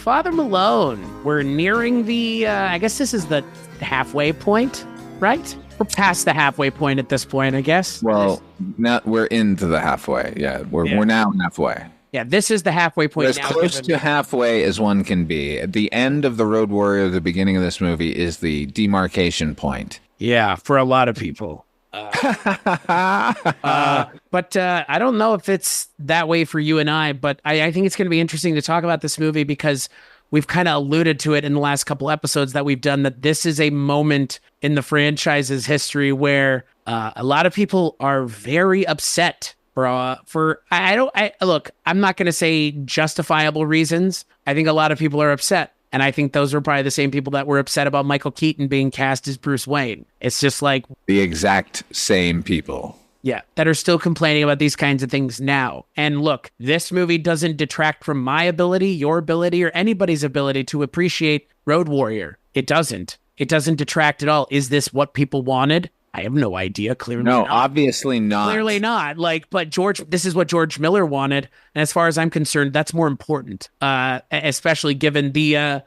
Father Malone, we're nearing the, I guess this is the halfway point, right? We're past the halfway point at this point, I guess. Well, now we're into the halfway. Yeah, we're now halfway. Yeah, this is the halfway point. As close to halfway as one can be. At the end of The Road Warrior, the beginning of this movie, is the demarcation point. Yeah, for a lot of people. But I don't know if it's that way for you and I, but I think it's going to be interesting to talk about this movie because we've kind of alluded to it in the last couple episodes that we've done, that this is a moment in the franchise's history where a lot of people are very upset for look, I'm not going to say justifiable reasons. I think a lot of people are upset. And I think those are probably the same people that were upset about Michael Keaton being cast as Bruce Wayne. It's just like the exact same people. Yeah, that are still complaining about these kinds of things now. And look, this movie doesn't detract from my ability, your ability, or anybody's ability to appreciate Road Warrior. It doesn't. It doesn't detract at all. Is this what people wanted? I have no idea. Clearly not. Obviously not. Clearly not. But this is what George Miller wanted. And as far as I'm concerned, that's more important. Especially given the, I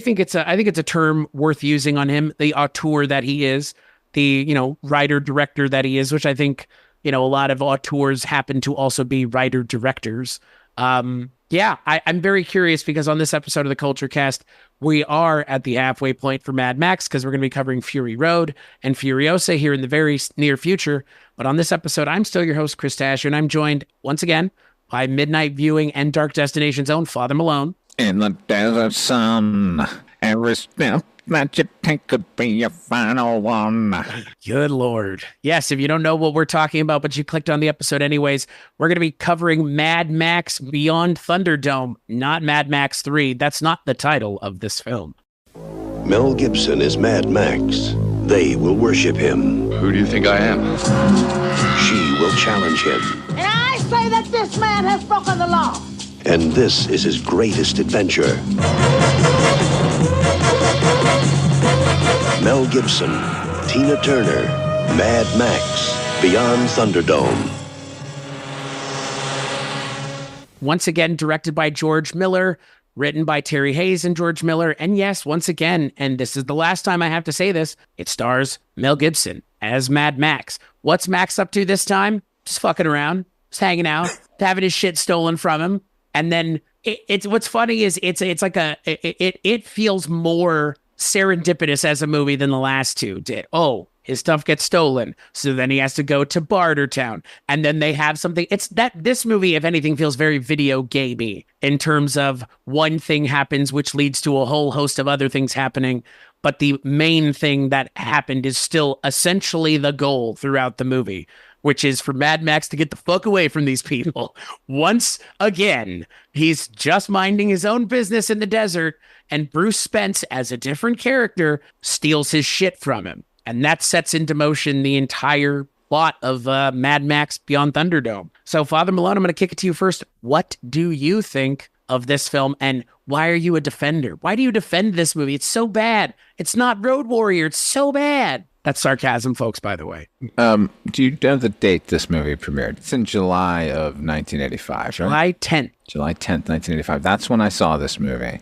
think it's a term worth using on him, the auteur that he is, the, writer director that he is, which I think, a lot of auteurs happen to also be writer directors. I'm very curious because on this episode of the Culture Cast, we are at the halfway point for Mad Max because we're going to be covering Fury Road and Furiosa here in the very near future. But on this episode, I'm still your host, Chris Tasher, and I'm joined once again by Midnight Viewing and Dark Destination's own Father Malone. In the desert sun, every step that you take could be your final one. Good Lord. Yes, if you don't know what we're talking about, but you clicked on the episode anyways, we're going to be covering Mad Max Beyond Thunderdome, not Mad Max 3. That's not the title of this film. Mel Gibson is Mad Max. They will worship him. Who do you think I am? She will challenge him. And I say that this man has broken the law. And this is his greatest adventure. Mel Gibson, Tina Turner, Mad Max, Beyond Thunderdome. Once again, directed by George Miller, written by Terry Hayes and George Miller. And yes, once again, and this is the last time I have to say this, it stars Mel Gibson as Mad Max. What's Max up to this time? Just fucking around, just hanging out, having his shit stolen from him. And then it's what's funny is it feels more serendipitous as a movie than the last two did. Oh, his stuff gets stolen, so then he has to go to Bartertown, and then they have something. It's that this movie, if anything, feels very video gamey in terms of one thing happens, which leads to a whole host of other things happening. But the main thing that happened is still essentially the goal throughout the movie, which is for Mad Max to get the fuck away from these people. Once again, he's just minding his own business in the desert, and Bruce Spence, as a different character, steals his shit from him. And that sets into motion the entire plot of Mad Max Beyond Thunderdome. So, Father Malone, I'm going to kick it to you first. What do you think of this film, and why are you a defender? Why do you defend this movie? It's so bad. It's not Road Warrior. It's so bad. That's sarcasm, folks, by the way. Do you know the date this movie premiered? It's in July of 1985, right? July 10th. July 10th, 1985. That's when I saw this movie.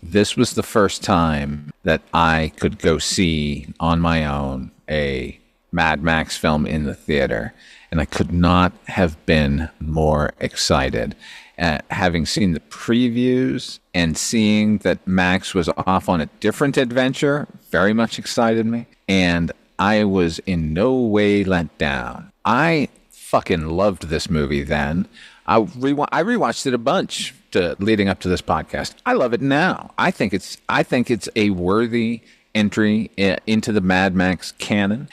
This was the first time that I could go see on my own a Mad Max film in the theater, and I could not have been more excited. Having seen the previews and seeing that Max was off on a different adventure very much excited me, and I was in no way let down. I fucking loved this movie then. I rewatched it a bunch leading up to this podcast. I love it now. I think it's a worthy entry into the Mad Max canon.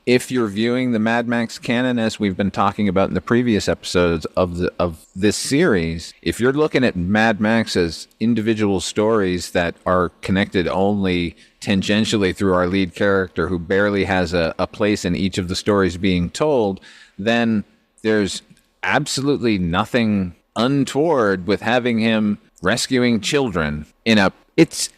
If you're viewing the Mad Max canon, as we've been talking about in the previous episodes of this series, if you're looking at Mad Max as individual stories that are connected only tangentially through our lead character who barely has a place in each of the stories being told, then there's absolutely nothing untoward with having him rescuing children it's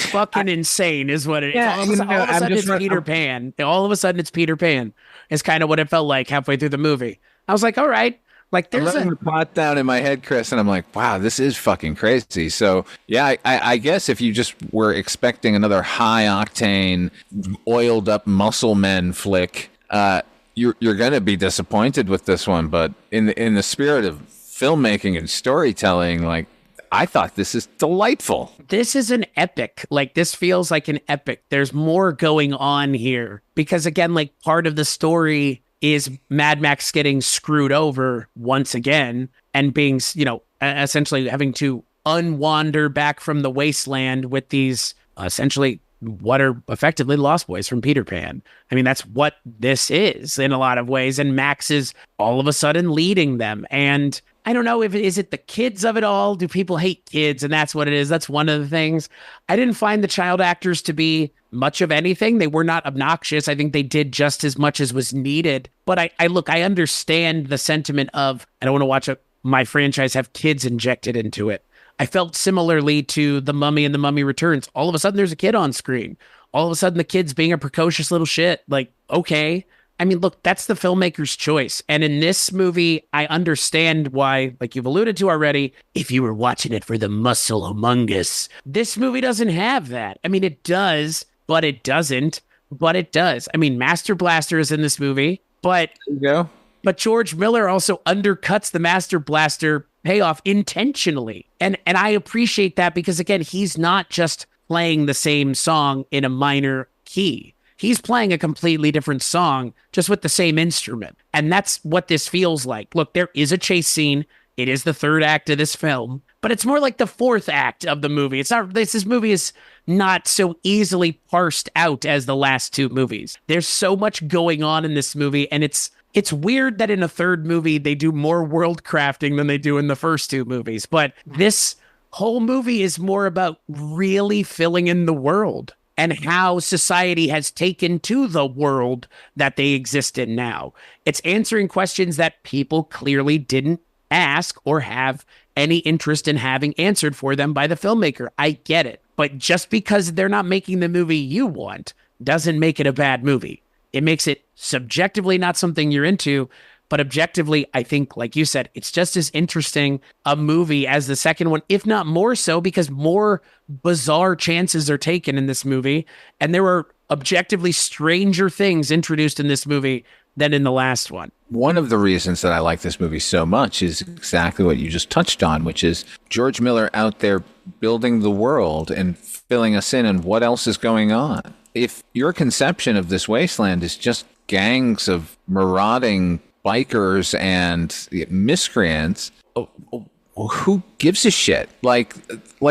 fucking insane is what it is. Yeah, all of a sudden it's Peter Pan. All of a sudden it's Peter Pan. It's kind of what it felt like halfway through the movie. I was like, all right, Like I'm there's running the plot down in my head, Chris, and I'm like, wow, this is fucking crazy. So, yeah, I guess if you just were expecting another high-octane, oiled-up muscle men flick, you're going to be disappointed with this one. But in the spirit of filmmaking and storytelling, like, I thought this is delightful. This is an epic. Like, this feels like an epic. There's more going on here. Because, again, like, part of the story is Mad Max getting screwed over once again and being, essentially having to unwander back from the wasteland with these essentially what are effectively Lost Boys from Peter Pan. I mean, that's what this is in a lot of ways. And Max is all of a sudden leading them. And I don't know is it the kids of it all? Do people hate kids? And that's what it is. That's one of the things. I didn't find the child actors to be much of anything. They were not obnoxious. I think they did just as much as was needed. But I understand the sentiment of, I don't want to watch my franchise have kids injected into it. I felt similarly to The Mummy and The Mummy Returns. All of a sudden, there's a kid on screen. All of a sudden, the kid's being a precocious little shit. Like, okay. I mean, look, that's the filmmaker's choice. And in this movie, I understand why, like you've alluded to already, if you were watching it for the muscle humongous, this movie doesn't have that. I mean, it does, but it doesn't, but it does. I mean, Master Blaster is in this movie, but There you go. But George Miller also undercuts the Master Blaster payoff intentionally. And I appreciate that because, again, he's not just playing the same song in a minor key. He's playing a completely different song, just with the same instrument. And that's what this feels like. Look, there is a chase scene. It is the third act of this film, but it's more like the fourth act of the movie. It's not, this movie is not so easily parsed out as the last two movies. There's so much going on in this movie, and it's weird that in a third movie, they do more world crafting than they do in the first two movies. But this whole movie is more about really filling in the world and how society has taken to the world that they exist in now. It's answering questions that people clearly didn't ask or have any interest in having answered for them by the filmmaker. I get it. But just because they're not making the movie you want doesn't make it a bad movie. It makes it subjectively not something you're into, but objectively, I think, like you said, it's just as interesting a movie as the second one, if not more so, because more bizarre chances are taken in this movie. And there are objectively stranger things introduced in this movie than in the last one. One of the reasons that I like this movie so much is exactly what you just touched on, which is George Miller out there building the world and filling us in on what else is going on. If your conception of this wasteland is just gangs of marauding bikers and miscreants, who gives a shit? Like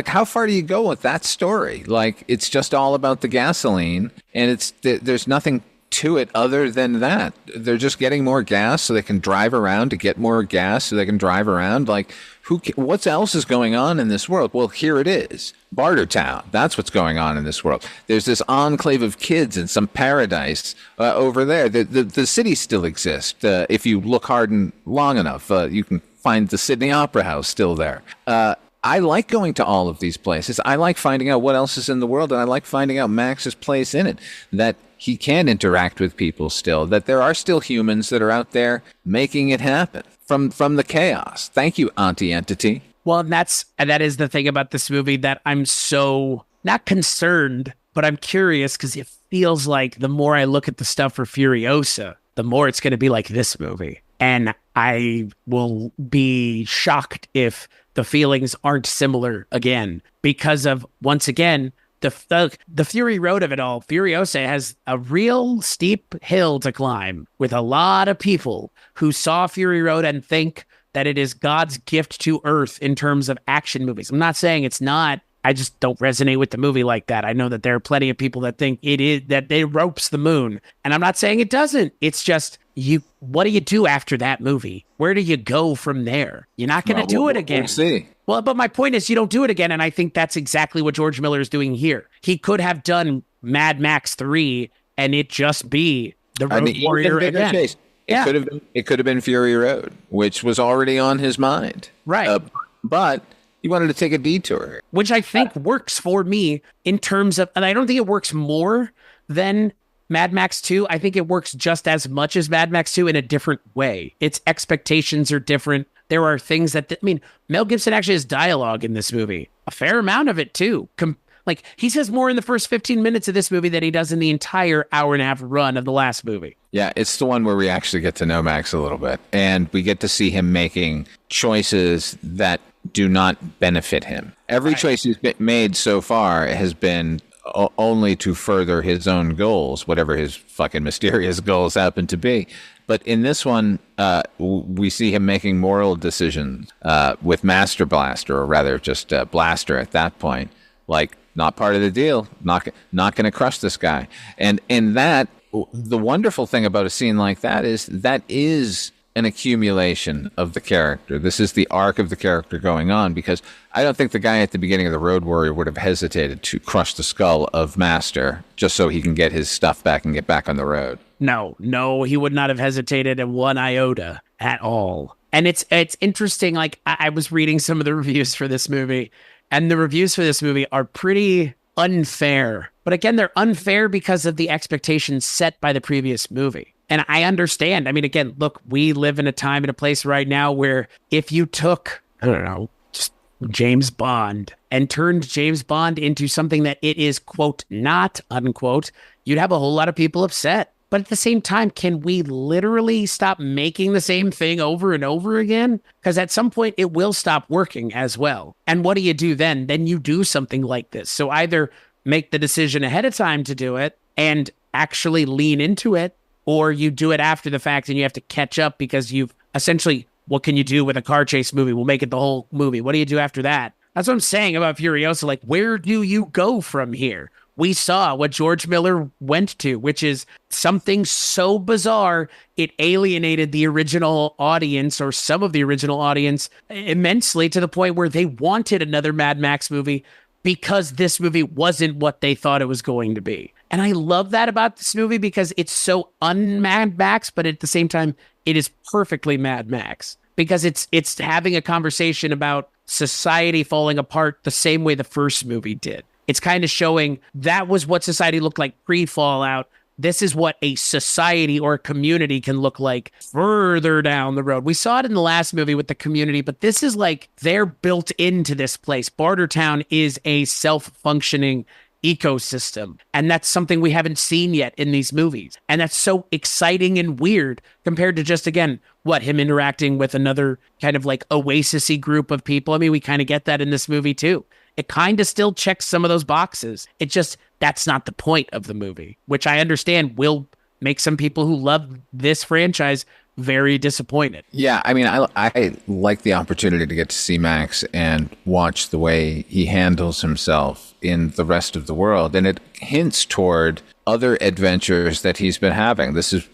how far do you go with that story? Like, it's just all about the gasoline, and there's nothing to it other than that. They're just getting more gas so they can drive around to get more gas so they can drive around. Like, what else is going on in this world? Well, here it is. Bartertown. That's what's going on in this world. There's this enclave of kids in some paradise over there. The city still exists. If you look hard and long enough, you can find the Sydney Opera House still there. I like going to all of these places. I like finding out what else is in the world, and I like finding out Max's place in it, that he can interact with people still, that there are still humans that are out there making it happen from the chaos. Thank you, Aunty Entity. Well, and that is the thing about this movie that I'm so not concerned, but I'm curious because it feels like the more I look at the stuff for Furiosa, the more it's going to be like this movie. And I will be shocked if the feelings aren't similar again because of, once again, the Fury Road of it all. Furiosa has a real steep hill to climb with a lot of people who saw Fury Road and think that it is God's gift to Earth in terms of action movies. I'm not saying it's not. I just don't resonate with the movie like that. I know that there are plenty of people that think it is, that it ropes the moon. And I'm not saying it doesn't. It's just, what do you do after that movie? Where do you go from there? You're not going to do it again. We'll see. Well, but my point is you don't do it again. And I think that's exactly what George Miller is doing here. He could have done Mad Max 3 and it just be the Road Warrior again. Chase. It could have been Fury Road, which was already on his mind. Right. But he wanted to take a detour. Which I think works for me in terms of, and I don't think it works more than Mad Max 2, I think it works just as much as Mad Max 2 in a different way. Its expectations are different. There are things that, Mel Gibson actually has dialogue in this movie. A fair amount of it, too. Like, he says more in the first 15 minutes of this movie than he does in the entire hour and a half run of the last movie. Yeah, it's the one where we actually get to know Max a little bit. And we get to see him making choices that do not benefit him. Every choice he's made so far has been only to further his own goals, whatever his fucking mysterious goals happen to be. But in this one, we see him making moral decisions with Master Blaster, or rather just Blaster at that point. Like, not part of the deal, not going to crush this guy. And in that, the wonderful thing about a scene like that is an accumulation of the character. This is the arc of the character going on, because I don't think the guy at the beginning of The Road Warrior would have hesitated to crush the skull of Master just so he can get his stuff back and get back on the road. No, he would not have hesitated in one iota at all. And it's interesting. Like, I was reading some of the reviews for this movie, and the reviews for this movie are pretty unfair. But again, they're unfair because of the expectations set by the previous movie. And I understand. I mean, again, look, we live in a time and a place right now where if you took, I don't know, just James Bond and turned James Bond into something that it is, quote, not, unquote, you'd have a whole lot of people upset. But at the same time, can we literally stop making the same thing over and over again? Because at some point, it will stop working as well. And what do you do then? Then you do something like this. So either make the decision ahead of time to do it and actually lean into it, or you do it after the fact and you have to catch up because you've essentially, what can you do with a car chase movie? We'll make it the whole movie. What do you do after that? That's what I'm saying about Furiosa. Like, where do you go from here? We saw what George Miller went to, which is something so bizarre, it alienated the original audience, or some of the original audience, immensely, to the point where they wanted another Mad Max movie because this movie wasn't what they thought it was going to be. And I love that about this movie because it's so un-Mad Max, but at the same time, it is perfectly Mad Max. Because it's having a conversation about society falling apart the same way the first movie did. It's kind of showing that was what society looked like pre-Fallout. This is what a society or a community can look like further down the road. We saw it in the last movie with the community, but this is like they're built into this place. Bartertown is a self-functioning ecosystem, and that's something we haven't seen yet in these movies. And that's so exciting and weird compared to just, again, him interacting with another kind of like oasis-y group of people. I mean, we kind of get that in this movie too. It kind of still checks some of those boxes. It just, that's not the point of the movie, which I understand will make some people who love this franchise very disappointed. Yeah, I mean, I like the opportunity to get to see Max and watch the way he handles himself in the rest of the world. And it hints toward other adventures that he's been having. This is,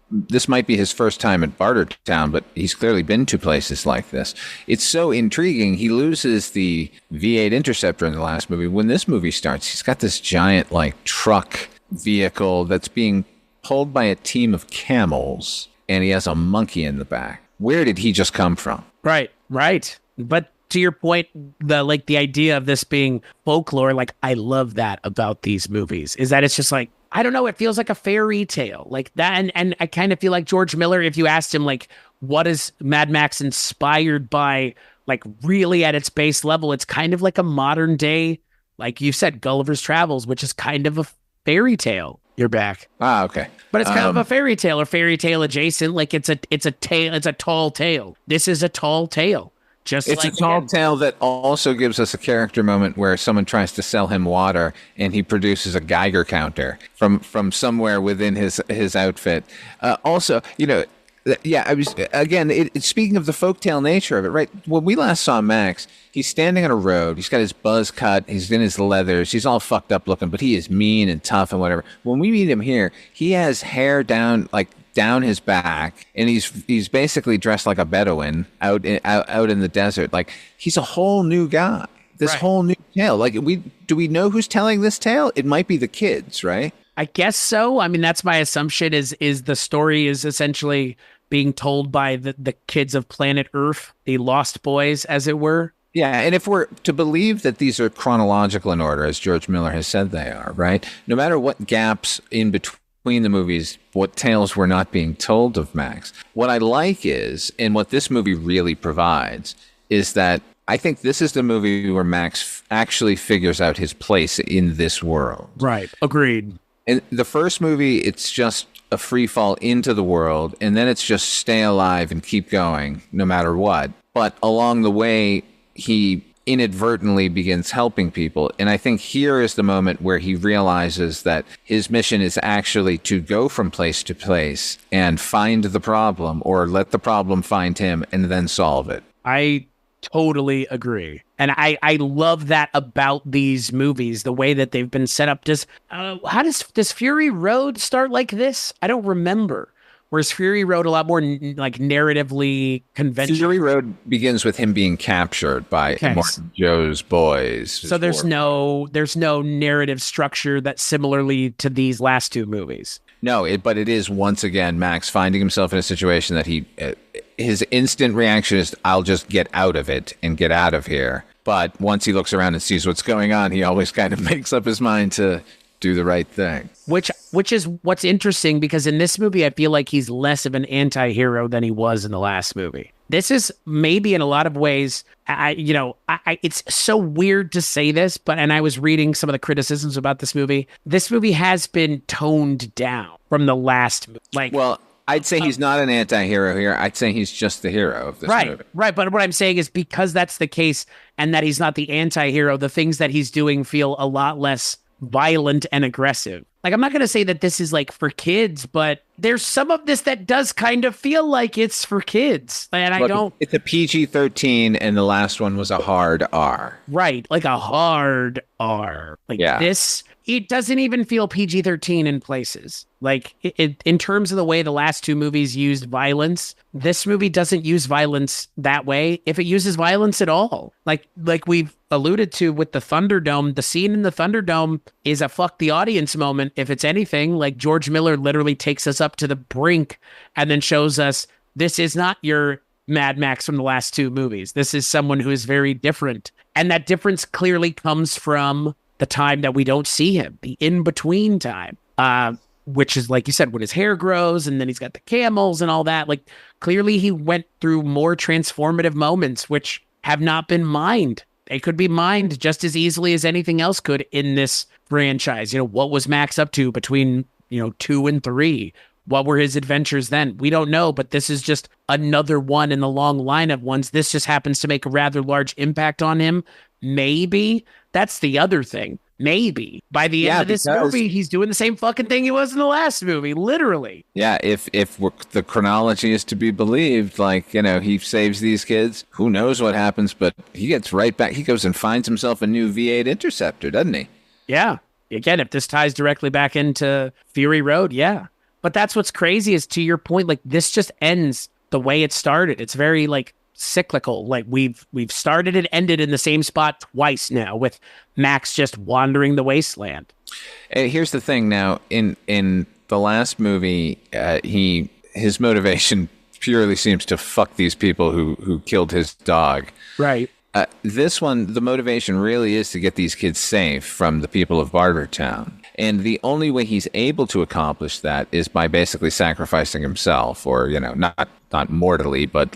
this might be his first time at Bartertown, but he's clearly been to places like this. It's so intriguing. He loses the V8 Interceptor in the last movie. When this movie starts, he's got this giant, like, truck vehicle that's being pulled by a team of camels, and he has a monkey in the back. Where did he just come from? Right. But to your point, the idea of this being folklore, like, I love that about these movies, is that it's just like, I don't know, it feels like a fairy tale like that. And I kind of feel like George Miller, if you asked him, like, what is Mad Max inspired by, like, really at its base level, it's kind of like a modern day, like you said, Gulliver's Travels, which is kind of a fairy tale. You're back. Ah, okay. But it's kind of a fairy tale or fairy tale adjacent. Like, it's a tall tale. This is a tall tale. It's a tall tale that also gives us a character moment where someone tries to sell him water and he produces a Geiger counter from somewhere within his outfit. Also, I was, again, speaking of the folktale nature of it, right? When we last saw Max, he's standing on a road. He's got his buzz cut. He's in his leathers. He's all fucked up looking, but he is mean and tough and whatever. When we meet him here, he has hair down his back, and he's basically dressed like a Bedouin out in the desert. Like, he's a whole new guy. This whole new tale. Like, do we know who's telling this tale? It might be the kids, right? I guess so. I mean, that's my assumption. Is the story is essentially being told by the kids of planet Earth, the Lost Boys, as it were. Yeah, and if we're to believe that these are chronological in order, as George Miller has said they are, right? No matter what gaps in between the movies, what tales were not being told of Max, what I like is, and what this movie really provides, is that I think this is the movie where Max actually figures out his place in this world. Right. Agreed. In the first movie, it's just a free fall into the world, and then it's just stay alive and keep going no matter what. But along the way, he inadvertently begins helping people. And I think here is the moment where he realizes that his mission is actually to go from place to place and find the problem, or let the problem find him, and then solve it. I totally agree. And I love that about these movies, the way that they've been set up. Does Fury Road start like this? I don't remember. Whereas Fury Road a lot more like narratively conventional. Fury Road begins with him being captured by Martin Joe's boys. So there's no narrative structure that's similarly to these last two movies. No, but it is once again Max finding himself in a situation that his instant reaction is, I'll just get out of it and get out of here. But once he looks around and sees what's going on, he always kind of makes up his mind to do the right thing. Which is what's interesting, because in this movie, I feel like he's less of an anti-hero than he was in the last movie. This is maybe in a lot of ways, it's so weird to say this, and I was reading some of the criticisms about this movie. This movie has been toned down from the last movie. Well, I'd say he's not an anti-hero here. I'd say he's just the hero of this movie. Right. But what I'm saying is, because that's the case and that he's not the anti-hero, the things that he's doing feel a lot less violent and aggressive. Like, I'm not going to say that this is like for kids, but there's some of this that does kind of feel like it's for kids. And Look, it's a PG-13 and the last one was a hard R. Right. Like a hard R. This, it doesn't even feel PG-13 in places. Like, in terms of the way the last two movies used violence, this movie doesn't use violence that way, if it uses violence at all. Like we've alluded to with the Thunderdome, the scene in the Thunderdome is a fuck the audience moment. If it's anything, like, George Miller literally takes us up to the brink and then shows us, this is not your Mad Max from the last two movies. This is someone who is very different. And that difference clearly comes from the time that we don't see him, the in-between time, which is, like you said, when his hair grows and then he's got the camels and all that. Like, clearly he went through more transformative moments, which have not been mined. They could be mined just as easily as anything else could in this franchise. What was Max up to between, 2 and 3? What were his adventures then? We don't know, but this is just another one in the long line of ones. This just happens to make a rather large impact on him. Maybe. That's the other thing. Maybe. By the end of this movie, he's doing the same fucking thing he was in the last movie, literally. Yeah, if the chronology is to be believed, he saves these kids, who knows what happens, but he gets right back. He goes and finds himself a new V8 Interceptor, doesn't he? Yeah. Again, if this ties directly back into Fury Road, yeah. But that's what's crazy is, to your point, like, this just ends the way it started. It's very, cyclical. Like, we've started and ended in the same spot twice now, with Max just wandering the wasteland. Here's the thing now, in the last movie, his motivation purely seems to fuck these people who killed his dog. Right. This one, the motivation really is to get these kids safe from the people of Bartertown. And the only way he's able to accomplish that is by basically sacrificing himself, or, not mortally, but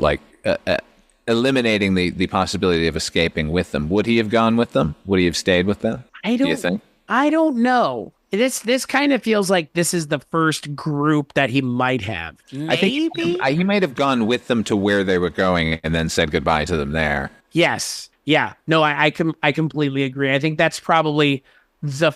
eliminating the possibility of escaping with them. Would he have gone with them? Would he have stayed with them? Do you think? I don't know. This kind of feels like this is the first group that he might have. Maybe? I think he might have gone with them to where they were going and then said goodbye to them there. Yes. Yeah. No, I completely agree. I think that's probably the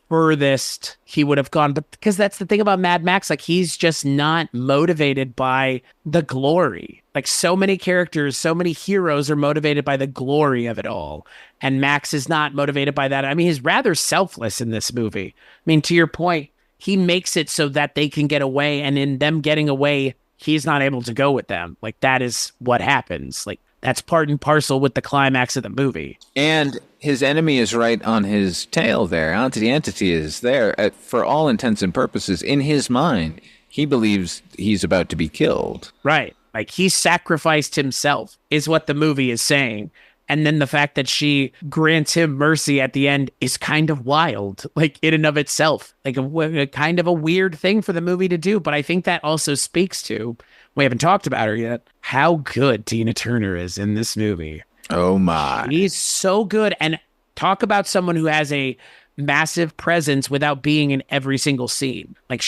furthest he would have gone, but because that's the thing about Mad Max, like, he's just not motivated by the glory. Like, so many characters, so many heroes are motivated by the glory of it all, and Max is not motivated by that. I mean, he's rather selfless in this movie. I mean, to your point, he makes it so that they can get away, and in them getting away, he's not able to go with them. Like, that is what happens. Like, that's part and parcel with the climax of the movie. And his enemy is right on his tail there. Aunty Entity is there. For all intents and purposes, in his mind, he believes he's about to be killed. Right. Like, he sacrificed himself, is what the movie is saying. And then the fact that she grants him mercy at the end is kind of wild, like in and of itself, like a kind of a weird thing for the movie to do. But I think that also speaks to, we haven't talked about her yet, how good Tina Turner is in this movie. Oh my. She's so good. And talk about someone who has a massive presence without being in every single scene. Like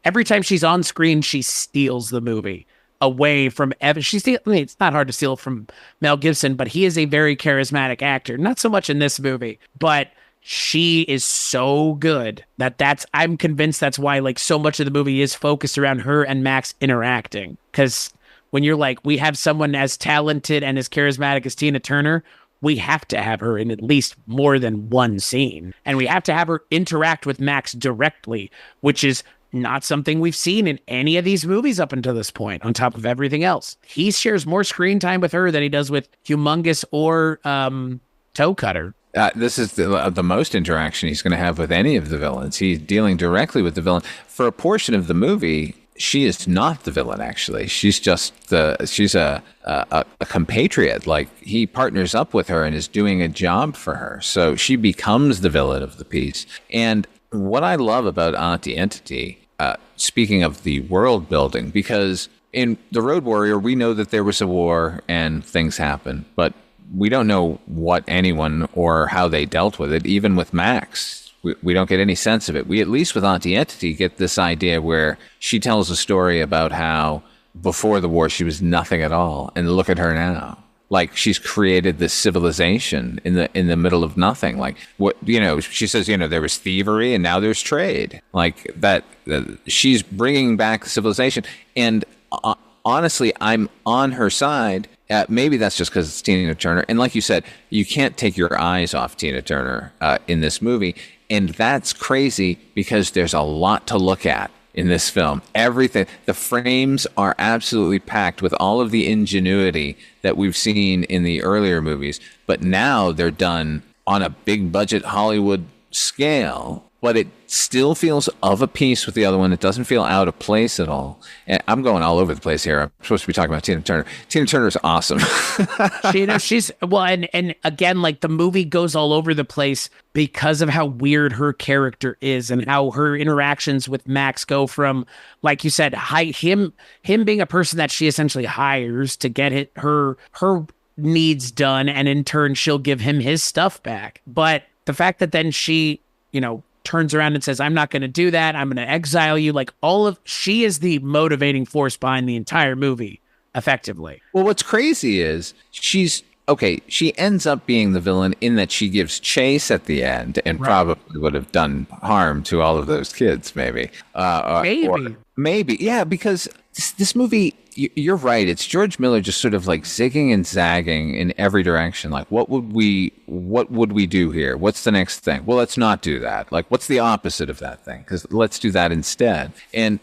every time she's on screen, she steals the movie away from it's not hard to steal from Mel Gibson, but he is a very charismatic actor. Not so much in this movie, but she is so good I'm convinced that's why like so much of the movie is focused around her and Max interacting. Because when you're like, we have someone as talented and as charismatic as Tina Turner, we have to have her in at least more than one scene. And we have to have her interact with Max directly, which is not something we've seen in any of these movies up until this point, on top of everything else. He shares more screen time with her than he does with Humongous or Toe Cutter. This is the most interaction he's going to have with any of the villains. He's dealing directly with the villain. For a portion of the movie, she is not the villain, actually. She's just she's a compatriot. Like, he partners up with her and is doing a job for her. So she becomes the villain of the piece. And what I love about Aunty Entity, speaking of the world building, because in The Road Warrior, we know that there was a war and things happen, but we don't know what anyone or how they dealt with it. Even with Max, we don't get any sense of it. We, at least with Aunty Entity, get this idea where she tells a story about how before the war she was nothing at all, and look at her now. Like, she's created this civilization in the middle of nothing. Like, what, she says, there was thievery and now there's trade. Like that she's bringing back civilization. And honestly, I'm on her side. Maybe that's just because it's Tina Turner. And like you said, you can't take your eyes off Tina Turner in this movie. And that's crazy because there's a lot to look at in this film. Everything, the frames are absolutely packed with all of the ingenuity that we've seen in the earlier movies, but now they're done on a big budget Hollywood scale, but it still feels of a piece with the other one. It doesn't feel out of place at all. And I'm going all over the place here. I'm supposed to be talking about Tina Turner. Tina Turner is awesome. She's well, and again, like, the movie goes all over the place because of how weird her character is and how her interactions with Max go from, like you said, him being a person that she essentially hires to get her needs done, and in turn she'll give him his stuff back. But the fact that then she, turns around and says, I'm not going to do that, I'm going to exile you, like, she is the motivating force behind the entire movie, effectively. Well, what's crazy is she ends up being the villain in that she gives chase at the end and probably would have done harm to all of those kids, maybe. Maybe, yeah, because this movie, you're right, it's George Miller just sort of like zigging and zagging in every direction. Like, what would we do here? What's the next thing? Well, let's not do that. Like, what's the opposite of that thing? Because let's do that instead. And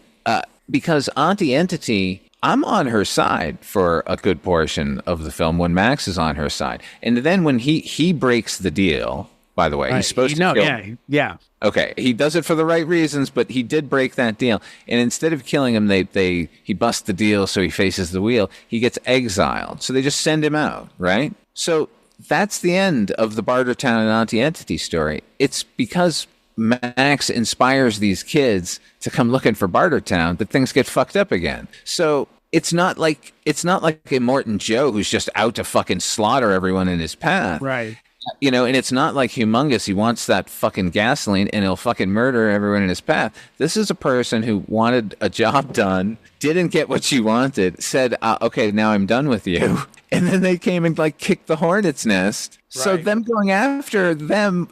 because Aunty Entity, I'm on her side for a good portion of the film when Max is on her side. And then when he breaks the deal, by the way, he's supposed to kill. Yeah. Okay, he does it for the right reasons, but he did break that deal. And instead of killing him, he busts the deal, so he faces the wheel. He gets exiled, so they just send him out, right? So that's the end of the Bartertown and Aunty Entity story. It's because Max inspires these kids to come looking for Bartertown that things get fucked up again. So it's not like Immortan Joe who's just out to fucking slaughter everyone in his path. Right. And it's not like Humongous. He wants that fucking gasoline and he'll fucking murder everyone in his path. This is a person who wanted a job done, didn't get what she wanted, said, okay, now I'm done with you. And then they came and like kicked the hornet's nest. Right. So them going after them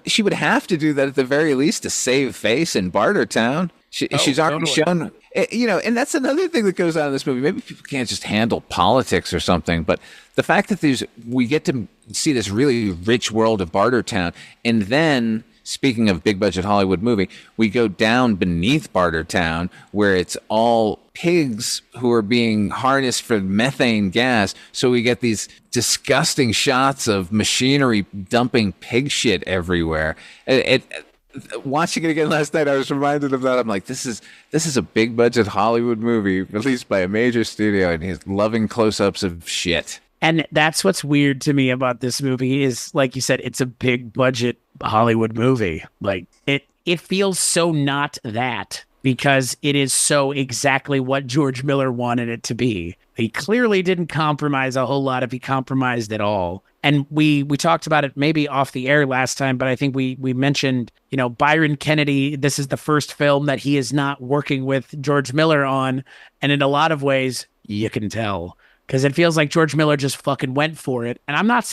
she would have to do that at the very least to save face in Bartertown. She's already shown, and that's another thing that goes on in this movie. Maybe people can't just handle politics or something, but the fact that we get to see this really rich world of Bartertown, and then, speaking of big budget Hollywood movie, we go down beneath Bartertown where it's all pigs who are being harnessed for methane gas. So we get these disgusting shots of machinery dumping pig shit everywhere. Watching it again last night, I was reminded of that. I'm like, this is a big budget Hollywood movie released by a major studio, and he's loving close-ups of shit. And that's what's weird to me about this movie is, like you said, it's a big budget Hollywood movie. Like it feels so not that because it is so exactly what George Miller wanted it to be. He clearly didn't compromise a whole lot if he compromised at all. And we talked about it maybe off the air last time, but I think we mentioned, Byron Kennedy, this is the first film that he is not working with George Miller on. And in a lot of ways, you can tell. Because it feels like George Miller just fucking went for it. And I'm not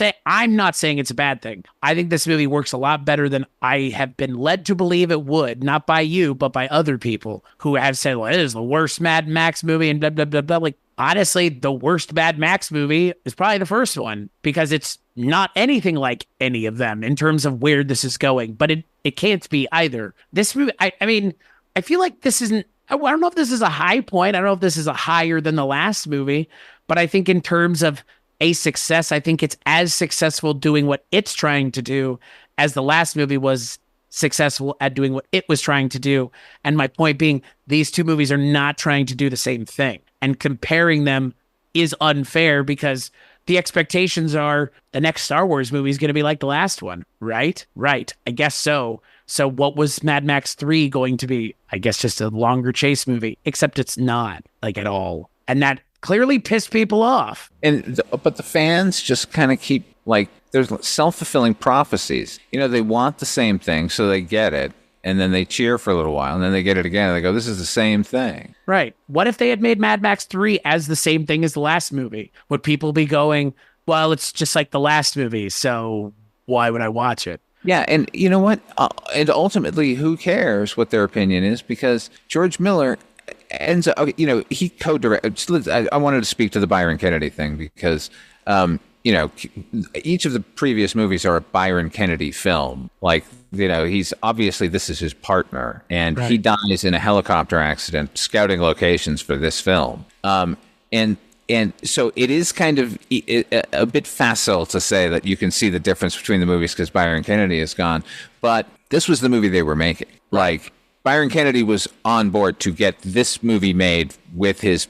saying it's a bad thing. I think this movie works a lot better than I have been led to believe it would. Not by you, but by other people who have said, well, it is the worst Mad Max movie and blah, blah, blah, blah. Like, honestly, the worst Mad Max movie is probably the first one because it's not anything like any of them in terms of where this is going. But it can't be either. This movie, I mean, I feel like this isn't, I don't know if this is a high point. I don't know if this is a higher than the last movie. But I think in terms of a success, I think it's as successful doing what it's trying to do as the last movie was successful at doing what it was trying to do. And my point being, these two movies are not trying to do the same thing. And comparing them is unfair because the expectations are the next Star Wars movie is going to be like the last one, right? Right. I guess so. So what was Mad Max 3 going to be? I guess just a longer chase movie, except it's not like at all. And that clearly pissed people off. But the fans just kind of keep, like, there's self-fulfilling prophecies. They want the same thing, so they get it, and then they cheer for a little while, and then they get it again, and they go, this is the same thing. Right. What if they had made Mad Max 3 as the same thing as the last movie? Would people be going, well, it's just like the last movie, so why would I watch it? Yeah, and you know what? And ultimately, who cares what their opinion is? Because George Miller ends up, he co-directed. I wanted to speak to the Byron Kennedy thing because, each of the previous movies are a Byron Kennedy film. Like, he's obviously, this is his partner, and he dies in a helicopter accident scouting locations for this film. And so it is kind of a bit facile to say that you can see the difference between the movies because Byron Kennedy is gone. But this was the movie they were making. Like, Byron Kennedy was on board to get this movie made with his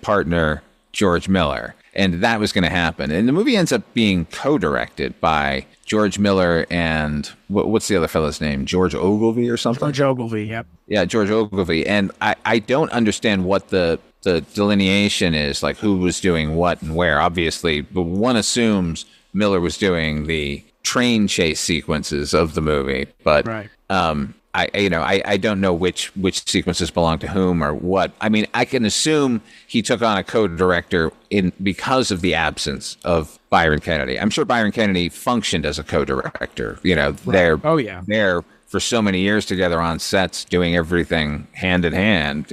partner, George Miller. And that was going to happen. And the movie ends up being co-directed by George Miller and what's the other fellow's name? George Ogilvy or something? George Ogilvy, yep. Yeah, George Ogilvy. And I don't understand what the delineation is, like who was doing what and where. Obviously, but one assumes Miller was doing the train chase sequences of the movie. But I don't know which sequences belong to whom or what. I mean, I can assume he took on a co-director because of the absence of Byron Kennedy. I'm sure Byron Kennedy functioned as a co-director. They're there for so many years together on sets, doing everything hand in hand.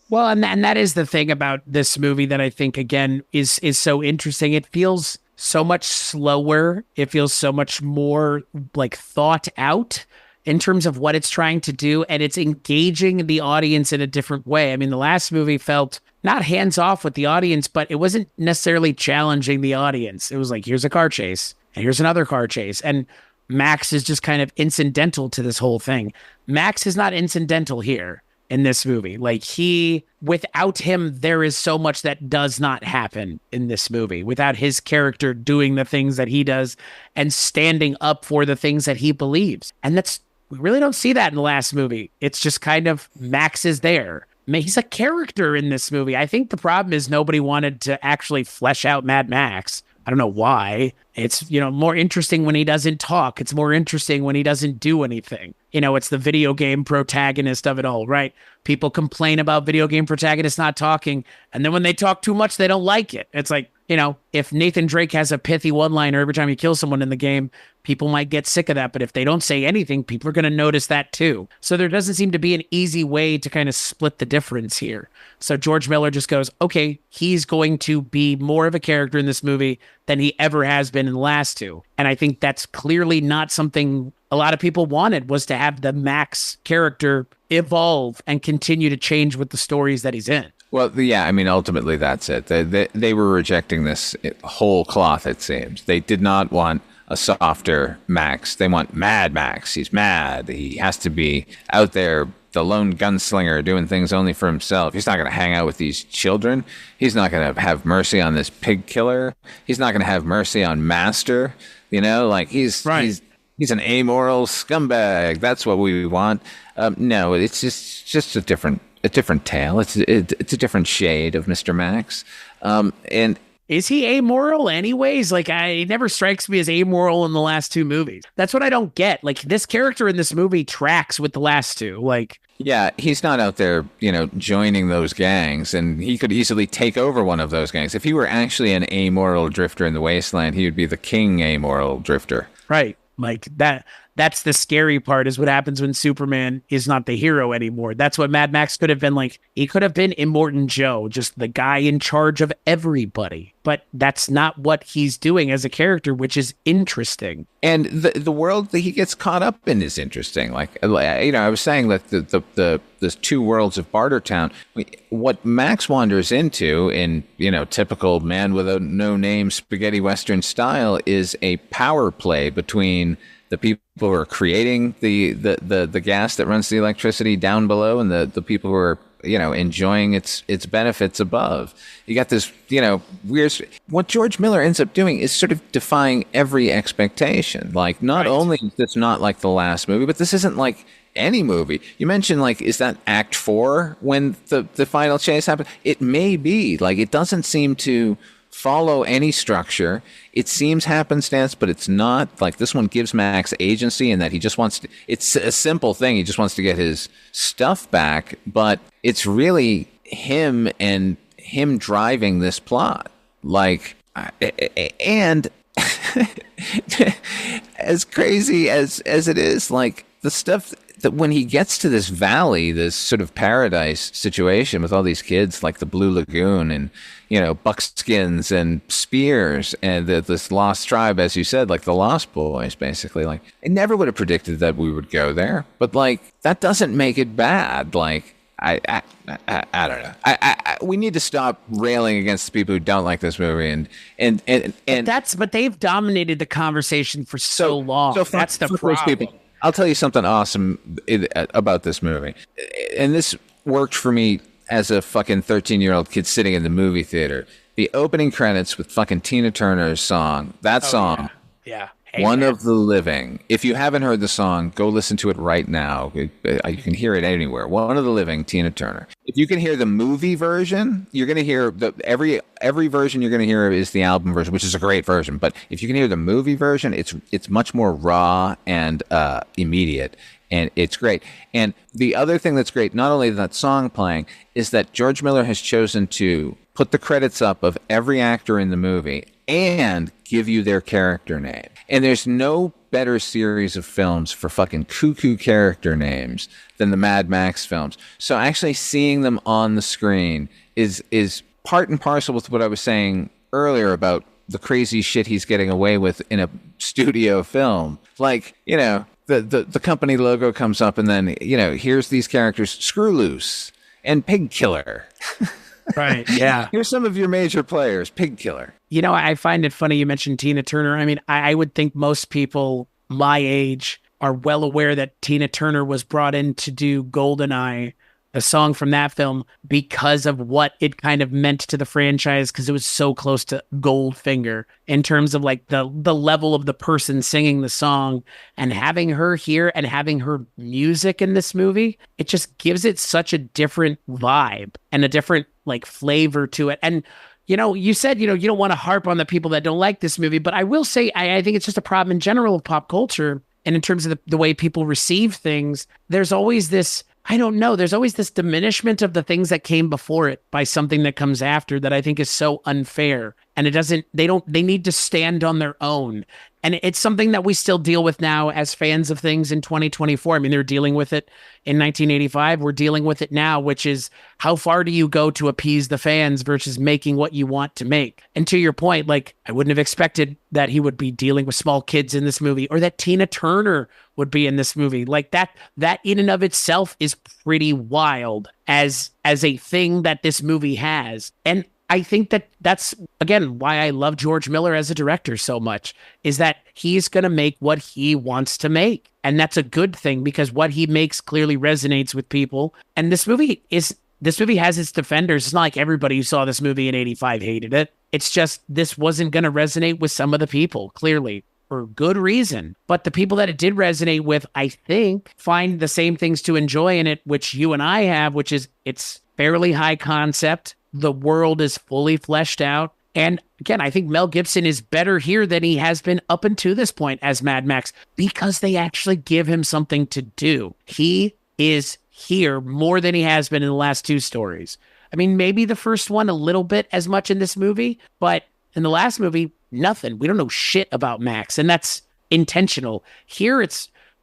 Well, and that is the thing about this movie that I think again is so interesting. It feels so much slower. It feels so much more like thought out in terms of what it's trying to do, and it's engaging the audience in a different way. I mean, the last movie felt not hands off with the audience, but it wasn't necessarily challenging the audience. It was like, here's a car chase, and here's another car chase, and Max is just kind of incidental to this whole thing. Max is not incidental here in this movie. Like, without him, there is so much that does not happen in this movie. Without his character doing the things that he does and standing up for the things that he believes. And we really don't see that in the last movie. It's just kind of Max is there. He's a character in this movie. I think the problem is nobody wanted to actually flesh out Mad Max. I don't know why. It's, more interesting when he doesn't talk. It's more interesting when he doesn't do anything. It's the video game protagonist of it all, right? People complain about video game protagonists not talking, and then when they talk too much, they don't like it. It's like, if Nathan Drake has a pithy one-liner every time he kills someone in the game, people might get sick of that. But if they don't say anything, people are going to notice that too. So there doesn't seem to be an easy way to kind of split the difference here. So George Miller just goes, okay, he's going to be more of a character in this movie than he ever has been in the last two. And I think that's clearly not something a lot of people wanted, was to have the Max character evolve and continue to change with the stories that he's in. Well, yeah, I mean, ultimately that's it. They were rejecting this whole cloth, it seems. They did not want a softer Max. They want Mad Max. He's mad. He has to be out there the lone gunslinger doing things only for himself. He's not going to hang out with these children. He's not going to have mercy on this pig killer. He's not going to have mercy on Master. Like he's an amoral scumbag. That's what we want. No, it's just a different tale. It's a different shade of Mr. Max. And is he amoral anyways? Like, he never strikes me as amoral in the last two movies. That's what I don't get. Like, this character in this movie tracks with the last two. Like, yeah, he's not out there, joining those gangs, and he could easily take over one of those gangs. If he were actually an amoral drifter in the wasteland, he would be the king amoral drifter. Right. Like that's the scary part, is what happens when Superman is not the hero anymore. That's what Mad Max could have been like. He could have been Immortan Joe, just the guy in charge of everybody. But that's not what he's doing as a character, which is interesting. And the world that he gets caught up in is interesting. Like, I was saying that the two worlds of Bartertown, what Max wanders into in, typical man with a no name spaghetti Western style is a power play between the people who are creating the gas that runs the electricity down below and the people who are, enjoying its benefits above. You got this, weird. What George Miller ends up doing is sort of defying every expectation. Like, not only is this not like the last movie, but this isn't like any movie. You mentioned, like, is that Act 4 when the final chase happened? It may be. Like, it doesn't seem to follow any structure. It seems happenstance, but it's not. Like, this one gives Max agency in that he just wants to, it's a simple thing. He just wants to get his stuff back, but it's really him and him driving this plot. Like, and as crazy as it is, like, the stuff that when he gets to this valley, this sort of paradise situation with all these kids, like the Blue Lagoon and, buckskins and spears and this lost tribe, as you said, like the Lost Boys, basically. Like, I never would have predicted that we would go there, but like, that doesn't make it bad. Like, I don't know. We need to stop railing against the people who don't like this movie, but they've dominated the conversation for so long. So that's the problem. I'll tell you something awesome about this movie. And this worked for me as a fucking 13-year-old kid sitting in the movie theater. The opening credits with fucking Tina Turner's song. That song. Yeah. One of the Living. If you haven't heard the song, go listen to it right now. You can hear it anywhere. One of the Living, Tina Turner. If you can hear the movie version, you're going to hear every version you're going to hear is the album version, which is a great version. But if you can hear the movie version, it's much more raw and immediate, and it's great. And the other thing that's great, not only that song playing, is that George Miller has chosen to put the credits up of every actor in the movie and give you their character name. And there's no better series of films for fucking cuckoo character names than the Mad Max films. So actually seeing them on the screen is part and parcel with what I was saying earlier about the crazy shit he's getting away with in a studio film. Like, the company logo comes up and then, here's these characters, Screw Loose and Pig Killer. Right. Yeah. Here's some of your major players. Pig Killer. I find it funny you mentioned Tina Turner. I mean, I would think most people my age are well aware that Tina Turner was brought in to do GoldenEye, a song from that film, because of what it kind of meant to the franchise, because it was so close to Goldfinger in terms of like the level of the person singing the song, and having her here and having her music in this movie, it just gives it such a different vibe and a different like flavor to it. And you said, you don't want to harp on the people that don't like this movie, but I will say, I think it's just a problem in general of pop culture. And in terms of the way people receive things, there's always this, there's always this diminishment of the things that came before it by something that comes after that I think is so unfair. And they need to stand on their own. And it's something that we still deal with now as fans of things in 2024. I mean, they're dealing with it in 1985. We're dealing with it now, which is how far do you go to appease the fans versus making what you want to make? And to your point, like, I wouldn't have expected that he would be dealing with small kids in this movie, or that Tina Turner would be in this movie. Like that in and of itself is pretty wild as a thing that this movie has. And I think that's, again, why I love George Miller as a director so much, is that he's going to make what he wants to make. And that's a good thing, because what he makes clearly resonates with people. And this movie has its defenders. It's not like everybody who saw this movie in 85 hated it. It's just, this wasn't going to resonate with some of the people, clearly, for good reason. But the people that it did resonate with, I think, find the same things to enjoy in it, which you and I have, which is it's fairly high concept. The world is fully fleshed out. And again, I think Mel Gibson is better here than he has been up until this point as Mad Max, because they actually give him something to do. He is here more than he has been in the last two stories. I mean, maybe the first one a little bit as much in this movie, but in the last movie, nothing. We don't know shit about Max, and that's intentional. Here,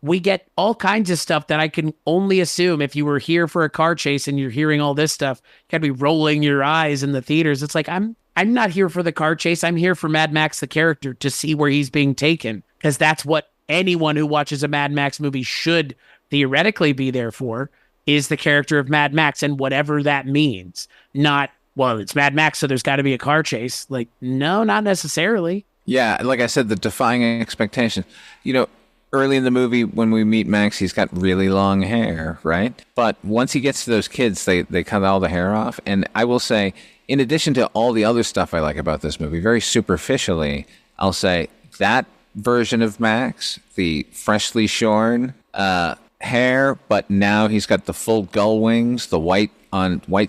we get all kinds of stuff that I can only assume if you were here for a car chase and you're hearing all this stuff, you gotta be rolling your eyes in the theaters. It's like, I'm not here for the car chase. I'm here for Mad Max, the character, to see where he's being taken, because that's what anyone who watches a Mad Max movie should theoretically be there for, is the character of Mad Max, and whatever that means. Not, well, it's Mad Max, so there's got to be a car chase. Like, no, not necessarily. Yeah, like I said, the defying expectations. Early in the movie, when we meet Max, he's got really long hair, right? But once he gets to those kids, they cut all the hair off. And I will say, in addition to all the other stuff I like about this movie, very superficially, I'll say that version of Max, the freshly shorn hair, but now he's got the full gull wings, the white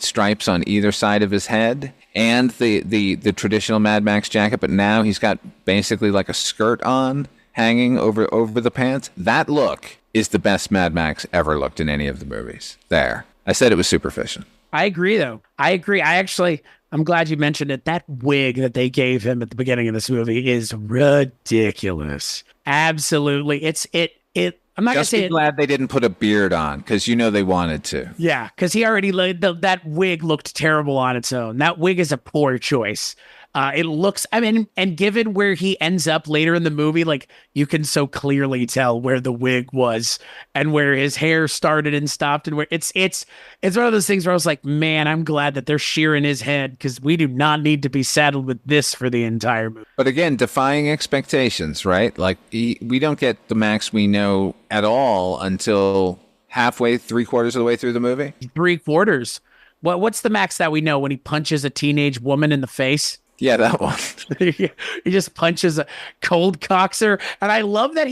stripes on either side of his head, and the traditional Mad Max jacket, but now he's got basically like a skirt on, hanging over the pants. That look is the best Mad Max ever looked in any of the movies. There. I said it was superficial. I agree, though. I agree. I'm glad you mentioned it. That wig that they gave him at the beginning of this movie is ridiculous. Absolutely. I'm not going to say it. Glad they didn't put a beard on, because they wanted to. Yeah, because he already, that wig looked terrible on its own. That wig is a poor choice. It looks, and given where he ends up later in the movie, like, you can so clearly tell where the wig was and where his hair started and stopped, and where it's one of those things where I was like, man, I'm glad that they're shearing his head, because we do not need to be saddled with this for the entire movie. But again, defying expectations, right? Like, we don't get the Max we know at all until halfway, 3/4 of the way through the movie. 3/4. What's the Max that we know when he punches a teenage woman in the face? Yeah, that one. He just punches a cold coxer. And I love that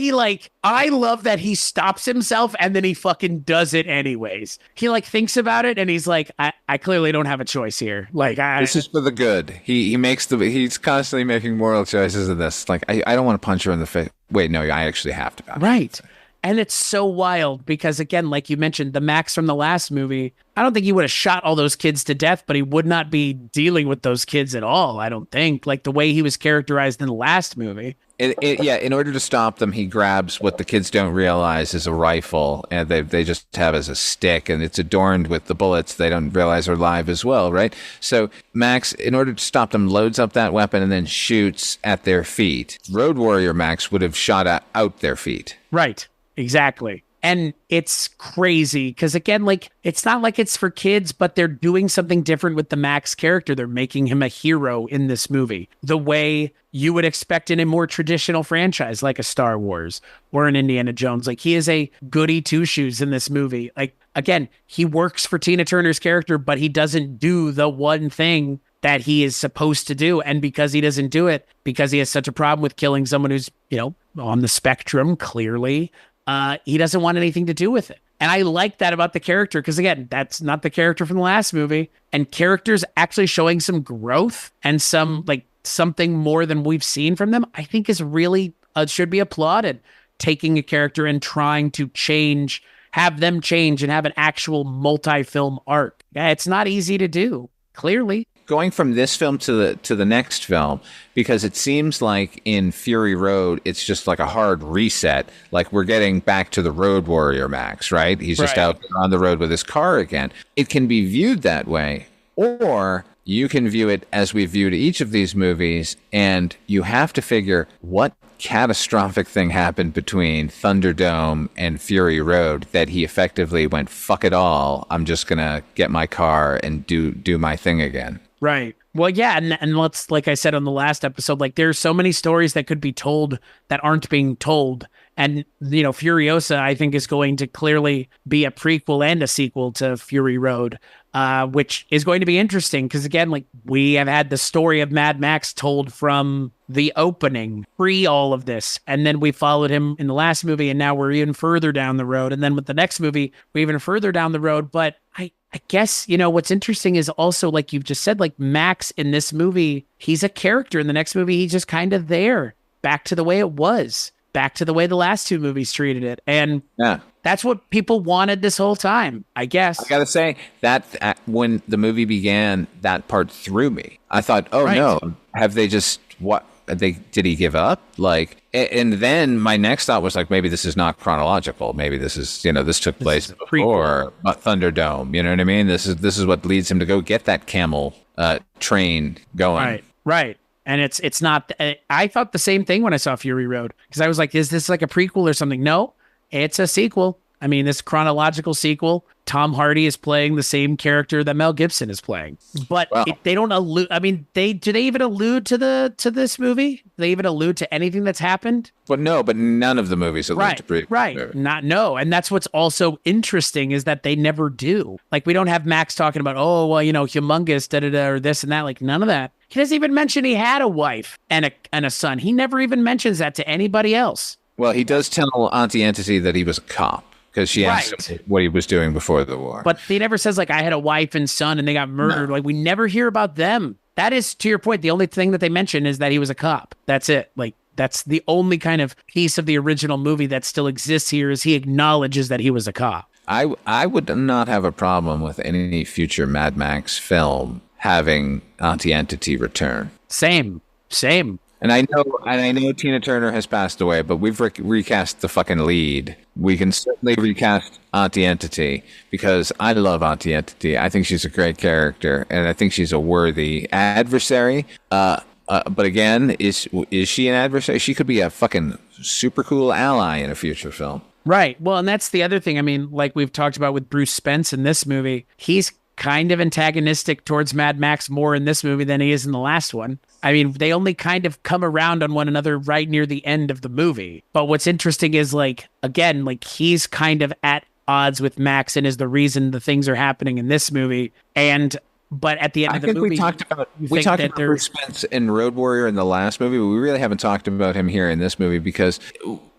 he stops himself and then he fucking does it anyways. He thinks about it and he's like, I clearly don't have a choice here. This is for the good. He's constantly making moral choices in this. Like, I don't want to punch her in the face. Wait, no, I actually have to. Right. And it's so wild because, again, like you mentioned, the Max from the last movie, I don't think he would have shot all those kids to death, but he would not be dealing with those kids at all, I don't think. Like the way he was characterized in the last movie. In order to stop them, he grabs what the kids don't realize is a rifle, and they just have as a stick, and it's adorned with the bullets they don't realize are live as well, right? So Max, in order to stop them, loads up that weapon and then shoots at their feet. Road Warrior Max would have shot out their feet. Right. Exactly. And it's crazy because, again, it's not like it's for kids, but they're doing something different with the Max character. They're making him a hero in this movie, the way you would expect in a more traditional franchise like a Star Wars or an Indiana Jones. Like, he is a goody two-shoes in this movie. Like, again, he works for Tina Turner's character, but he doesn't do the one thing that he is supposed to do. And because he doesn't do it, because he has such a problem with killing someone who's, on the spectrum, clearly, he doesn't want anything to do with it. And I like that about the character because, again, that's not the character from the last movie. And characters actually showing some growth and something more than we've seen from them, I think is really should be applauded. Taking a character and trying to have them change and have an actual multi-film arc. Yeah, it's not easy to do, clearly. Going from this film to the next film, because it seems like in Fury Road, it's just like a hard reset. Like, we're getting back to the Road Warrior Max, right? He's just out on the road with his car again. It can be viewed that way, or you can view it as we viewed each of these movies, and you have to figure what catastrophic thing happened between Thunderdome and Fury Road that he effectively went, fuck it all, I'm just gonna get my car and do my thing again. Right. Well, yeah, and let's, like I said on the last episode, like there's so many stories that could be told that aren't being told. And, Furiosa, I think, is going to clearly be a prequel and a sequel to Fury Road, which is going to be interesting because, again, like we have had the story of Mad Max told from the opening, pre all of this. And then we followed him in the last movie, and now we're even further down the road. And then with the next movie, we're even further down the road. But I guess, what's interesting is also, like you've just said, like Max in this movie, he's a character. In the next movie, he's just kind of there, back to the way it was. Back to the way the last two movies treated it. And that's what people wanted this whole time, I guess. I gotta say, that when the movie began, that part threw me. I thought, no, have they just, did he give up? Like, and then my next thought was like, maybe this is not chronological. Maybe this is, this took place before Thunderdome. You know what I mean? This is what leads him to go get that camel train going. Right. And it's not, I thought the same thing when I saw Fury Road, because I was like, is this like a prequel or something? No, it's a sequel. I mean, this chronological sequel. Tom Hardy is playing the same character that Mel Gibson is playing, but they don't allude. I mean, do they even allude to this movie? Do they even allude to anything that's happened? But no, but none of the movies allude to prequel. Right. And that's what's also interesting is that they never do. Like, we don't have Max talking about, humongous, or this and that. Like, none of that. He doesn't even mention he had a wife and a son. He never even mentions that to anybody else. Well, he does tell Aunty Entity that he was a cop because she asked him what he was doing before the war. But he never says, like, I had a wife and son and they got murdered. No. Like, we never hear about them. That is, to your point, the only thing that they mention is that he was a cop. That's it. Like, that's the only kind of piece of the original movie that still exists here is he acknowledges that he was a cop. I would not have a problem with any future Mad Max film having Aunty Entity return. Same. And I know Tina Turner has passed away, but we've recast the fucking lead. We can certainly recast Aunty Entity because I love Aunty Entity. I think she's a great character, and I think she's a worthy adversary. But again, is she an adversary? She could be a fucking super cool ally in a future film. Right. Well, and that's the other thing. I mean, like we've talked about with Bruce Spence in this movie, he's kind of antagonistic towards Mad Max more in this movie than he is in the last one. I mean, they only kind of come around on one another right near the end of the movie. But what's interesting is, like, again, like he's kind of at odds with Max and is the reason the things are happening in this movie. But at the end of the movie, we talked about Bruce Spence in Road Warrior in the last movie, but we really haven't talked about him here in this movie because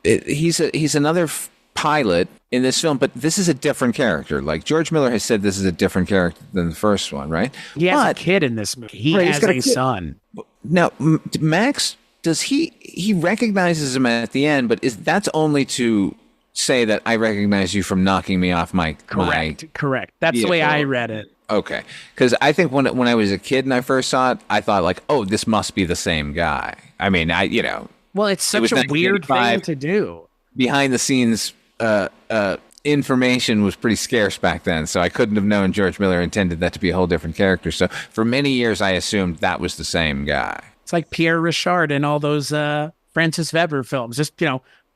he's another pilot in this film, but this is a different character. Like George Miller has said, this is a different character than the first one, right? He has a kid in this movie. He has a son. Now, Max, does he recognizes him at the end, but that's only to say that I recognize you from knocking me off my correct. That's the way I read it. Okay, because I think when I was a kid and I first saw it, I thought like, oh, this must be the same guy. I mean, well, it's such a weird thing to do. Behind the scenes information was pretty scarce back then, so I couldn't have known George Miller intended that to be a whole different character. So for many years, I assumed that was the same guy. It's like Pierre Richard in all those Francis Weber films, just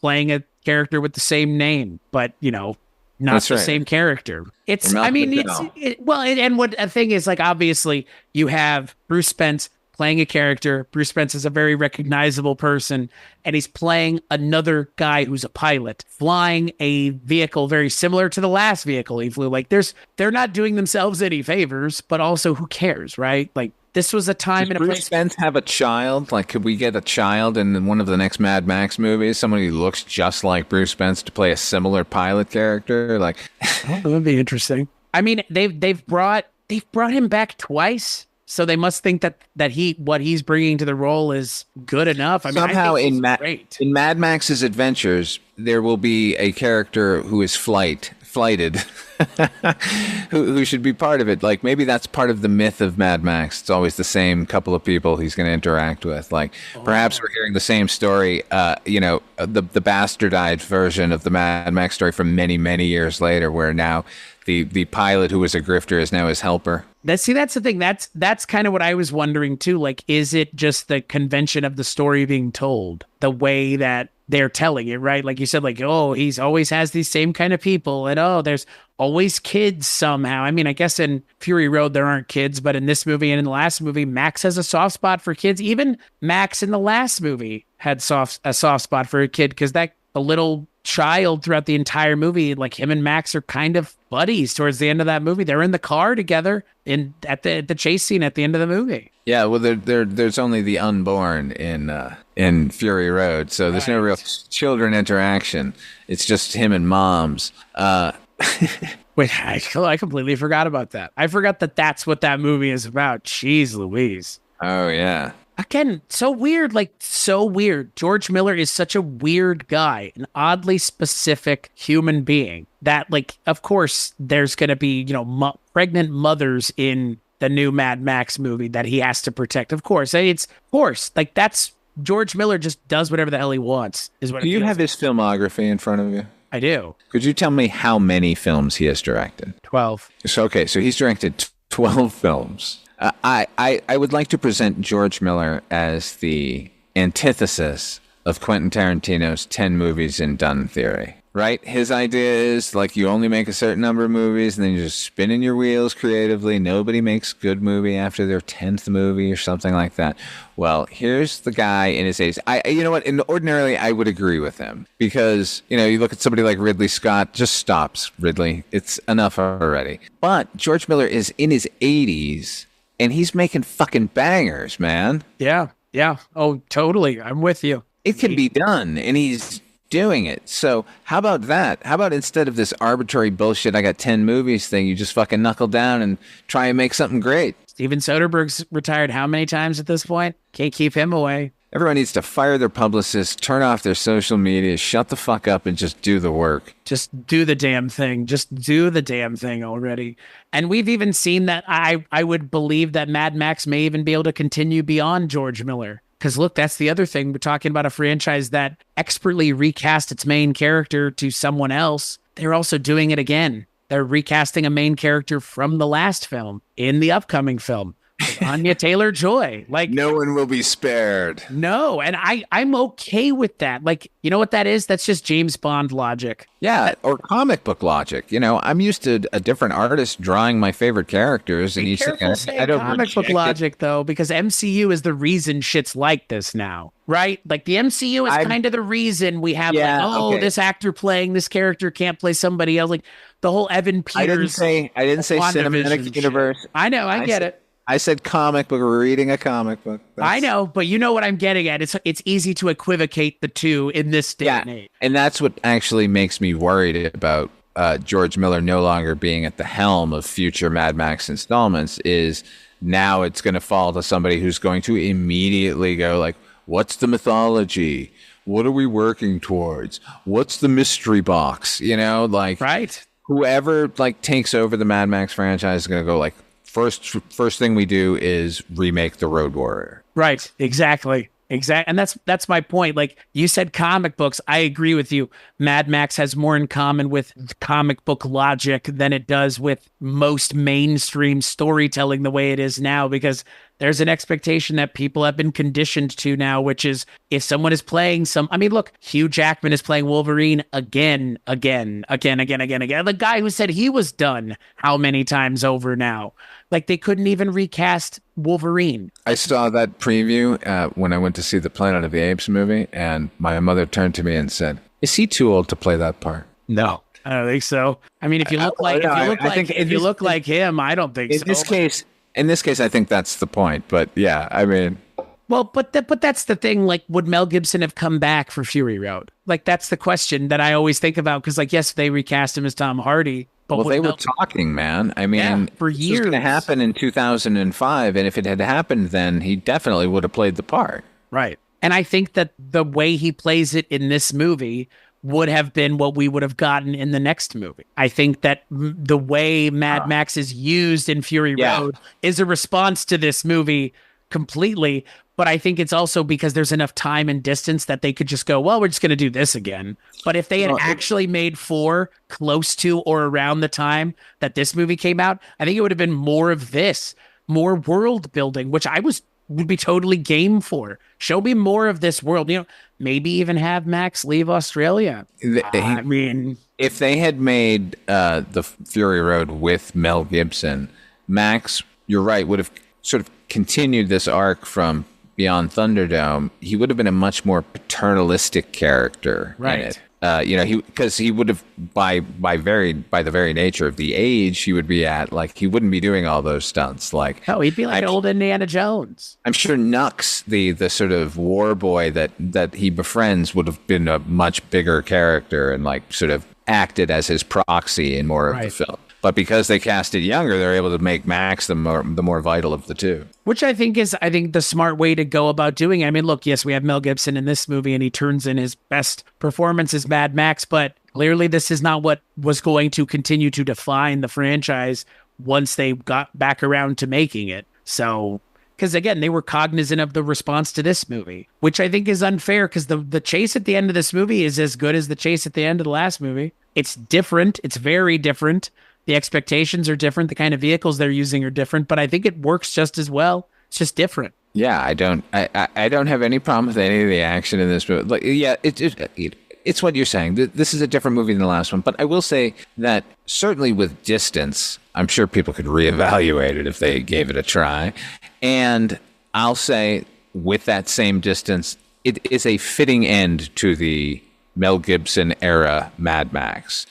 playing a character with the same name, but not the same character. It's, I mean, and what a thing is, like, obviously you have Bruce Spence playing a character. Bruce Spence is a very recognizable person, and he's playing another guy who's a pilot, flying a vehicle very similar to the last vehicle he flew. Like, they're not doing themselves any favors, but also who cares, right? Like, this was a time and a place. Bruce Spence have a child? Like, could we get a child in one of the next Mad Max movies? Someone who looks just like Bruce Spence to play a similar pilot character? Like, that would be interesting. I mean, they've brought him back twice. So they must think that what he's bringing to the role is good enough. I mean, somehow in Mad Max's adventures, there will be a character who is flighted, who should be part of it. Like, maybe that's part of the myth of Mad Max. It's always the same couple of people he's going to interact with. Like, perhaps we're hearing the same story, the bastardized version of the Mad Max story from many, many years later, where now the pilot who was a grifter is now his helper. That's the thing. That's kind of what I was wondering too. Like, is it just the convention of the story being told, the way that they're telling it, right? Like you said, like, oh, he's always has these same kind of people, and oh, there's always kids somehow. I mean, I guess in Fury Road there aren't kids, but in this movie and in the last movie, Max has a soft spot for kids. Even Max in the last movie had a soft spot for a kid, because that a little child throughout the entire movie, like him and Max are kind of buddies towards the end of that movie. They're in the car together at the chase scene at the end of the movie. Yeah, well, there's only the unborn in Fury Road, so there's no real children interaction. It's just him and moms. Wait, I completely forgot about that. I forgot that that's what that movie is about. Jeez Louise. Oh, yeah. Again, so weird, like so weird. George Miller is such a weird guy, an oddly specific human being that, like, of course, there's going to be, pregnant mothers in the new Mad Max movie that he has to protect. Of course, like that's George Miller just does whatever the hell he wants. Is what. Do you have his filmography in front of you? I do. Could you tell me how many films he has directed? 12. So he's directed 12 films. I would like to present George Miller as the antithesis of Quentin Tarantino's 10 movies in done theory, right? His idea is like you only make a certain number of movies and then you're just spinning your wheels creatively. Nobody makes a good movie after their 10th movie or something like that. Well, here's the guy in his 80s. You know what? And ordinarily, I would agree with him because, you look at somebody like Ridley Scott, just stops, Ridley. It's enough already. But George Miller is in his 80s. And he's making fucking bangers, man. Yeah. Oh, totally. I'm with you. It can be done, and he's doing it. So how about that? How about instead of this arbitrary bullshit, I got 10 movies thing, you just fucking knuckle down and try and make something great? Steven Soderbergh's retired how many times at this point? Can't keep him away. Everyone needs to fire their publicists, turn off their social media, shut the fuck up, and just do the work. Just do the damn thing. Just do the damn thing already. And we've even seen that I would believe that Mad Max may even be able to continue beyond George Miller. Because look, that's the other thing. We're talking about a franchise that expertly recast its main character to someone else. They're also doing it again. They're recasting a main character from the last film in the upcoming film. Anya Taylor-Joy. Like, no one will be spared. No, and I'm okay with that. Like, you know what that is? That's just James Bond logic. Yeah, or comic book logic. I'm used to a different artist drawing my favorite characters, and I don't comic book logic though, because MCU is the reason shit's like this now, right? Like the MCU is kind of the reason we have this actor playing this character can't play somebody else. Like the whole Evan Peters. I didn't say cinematic universe. Shit. I know, I get it. I said comic book. We're reading a comic book. I know, but you know what I'm getting at. It's easy to equivocate the two in this day and age. And that's what actually makes me worried about George Miller no longer being at the helm of future Mad Max installments. Is now it's going to fall to somebody who's going to immediately go like, "What's the mythology? What are we working towards? What's the mystery box?" Right. Whoever takes over the Mad Max franchise is going to go like, First thing we do is remake the Road Warrior. Right. Exactly. And that's my point. Like you said, comic books. I agree with you. Mad Max has more in common with comic book logic than it does with most mainstream storytelling the way it is now, because there's an expectation that people have been conditioned to now, which is if someone is playing look, Hugh Jackman is playing Wolverine again. The guy who said he was done how many times over now? Like they couldn't even recast Wolverine. I saw that preview when I went to see the Planet of the Apes movie, and my mother turned to me and said, "Is he too old to play that part?" No. I don't think so. I mean, if you look like him, I don't think so. In this case, I think that's the point. But yeah, I mean, well, but that's the thing. Like, would Mel Gibson have come back for Fury Road? Like, that's the question that I always think about. Because, yes, they recast him as Tom Hardy. But they were talking, man. I mean, for years. It was going to happen in 2005, and if it had happened then, he definitely would have played the part. Right. And I think that the way he plays it in this movie would have been what we would have gotten in the next movie. I think that the way Mad Max is used in Fury Road is a response to this movie completely. But I think it's also because there's enough time and distance that they could just go, well, we're just going to do this again. But if they had actually made 4 close to or around the time that this movie came out, I think it would have been more of this, more world building, which I was would be totally game for. Show me more of this world. Maybe even have Max leave Australia. I mean, if they had made the Fury Road with Mel Gibson, Max, you're right, would have sort of continued this arc from Beyond Thunderdome. He would have been a much more paternalistic character in it. Because he would have by the very nature of the age he would be at, like, he wouldn't be doing all those stunts. Like, he'd be like old Indiana Jones. I'm sure Nux, the sort of war boy that he befriends, would have been a much bigger character and like sort of acted as his proxy in more of the film. But because they cast it younger, they're able to make Max the more vital of the two. Which I think is the smart way to go about doing it. I mean, look, yes, we have Mel Gibson in this movie, and he turns in his best performance as Mad Max, but clearly this is not what was going to continue to define the franchise once they got back around to making it. So, because again, they were cognizant of the response to this movie, which I think is unfair, because the chase at the end of this movie is as good as the chase at the end of the last movie. It's different. It's very different. The expectations are different. The kind of vehicles they're using are different, but I think it works just as well. It's just different. Yeah, I don't have any problem with any of the action in this movie. Like, yeah, it's what you're saying. This is a different movie than the last one, but I will say that certainly with distance, I'm sure people could reevaluate it if they gave it a try. And I'll say, with that same distance, it is a fitting end to the Mel Gibson era Mad Max.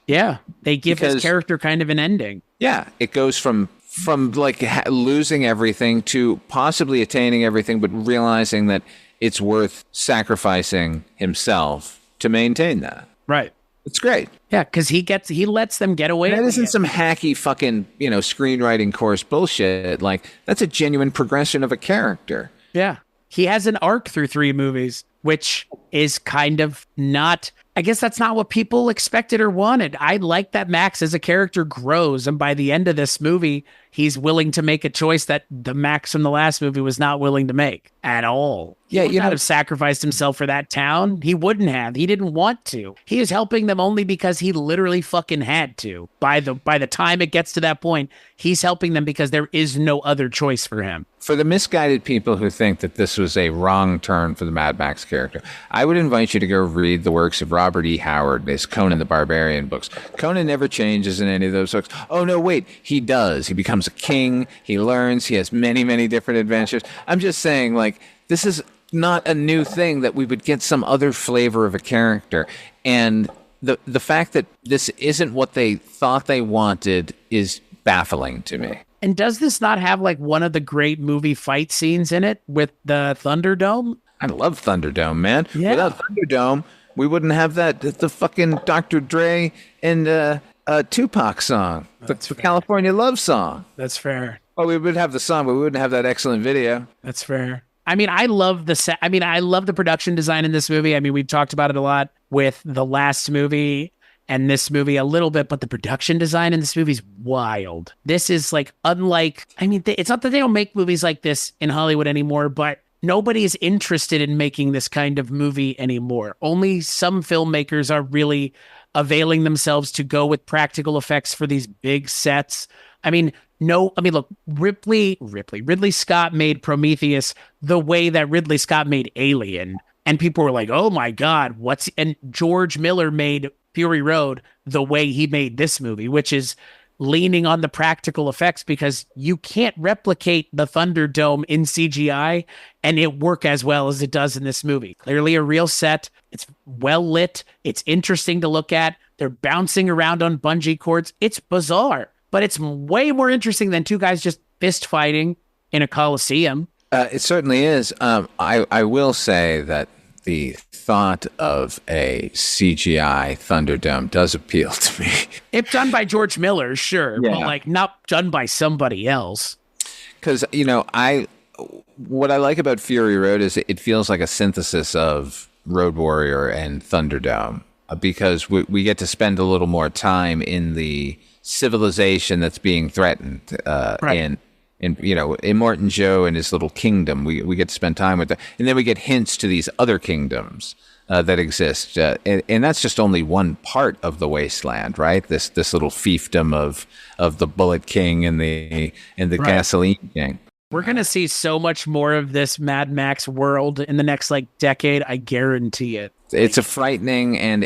Yeah, they give his character kind of an ending. Yeah, it goes from like losing everything to possibly attaining everything, but realizing that it's worth sacrificing himself to maintain that. Right. It's great. Yeah, because he lets them get away. That isn't some hacky fucking, screenwriting course bullshit. Like, that's a genuine progression of a character. Yeah. He has an arc through 3 movies, which is kind of not, I guess that's not what people expected or wanted. I like that Max as a character grows, and by the end of this movie, he's willing to make a choice that the Max from the last movie was not willing to make at all. He would not have sacrificed himself for that town. He wouldn't have. He didn't want to. He is helping them only because he literally fucking had to. By the time it gets to that point, he's helping them because there is no other choice for him. For the misguided people who think that this was a wrong turn for the Mad Max character, I would invite you to go read the works of Robert E. Howard, his Conan the Barbarian books. Conan never changes in any of those books. Oh, no, wait, he does. He becomes a king. He learns. He has many, many different adventures. I'm just saying, like, this is not a new thing that we would get some other flavor of a character. And the fact that this isn't what they thought they wanted is baffling to me. And does this not have like one of the great movie fight scenes in it with the Thunderdome? I love Thunderdome, man. Yeah. Without Thunderdome, we wouldn't have the fucking Dr. Dre and Tupac song, the California Love song. That's fair. Well, we would have the song, but we wouldn't have that excellent video. That's fair. I mean, I love I love the production design in this movie. I mean, we've talked about it a lot with the last movie and this movie a little bit, but the production design in this movie is wild. This is like unlike, I mean, it's not that they don't make movies like this in Hollywood anymore, but nobody is interested in making this kind of movie anymore. Only some filmmakers are really availing themselves to go with practical effects for these big sets. Look, Ridley Scott made Prometheus the way that Ridley Scott made Alien. And people were like, oh my God, and George Miller made Fury Road the way he made this movie, which is leaning on the practical effects, because you can't replicate the Thunderdome in CGI and it work as well as it does in this movie. Clearly a real set. It's well lit. It's interesting to look at. They're bouncing around on bungee cords. It's bizarre, but it's way more interesting than two guys just fist fighting in a coliseum. It certainly is. I will say that the thought of a CGI Thunderdome does appeal to me. If done by George Miller, sure, but like not done by somebody else. Because, what I like about Fury Road is it feels like a synthesis of Road Warrior and Thunderdome, because we get to spend a little more time in the civilization that's being threatened in Immortan Joe and his little kingdom. We get to spend time with that. And then we get hints to these other kingdoms that exist. And that's just only one part of the wasteland, right? This little fiefdom of the Bullet King and the Gasoline King. We're going to see so much more of this Mad Max world in the next decade. I guarantee it. It's a frightening and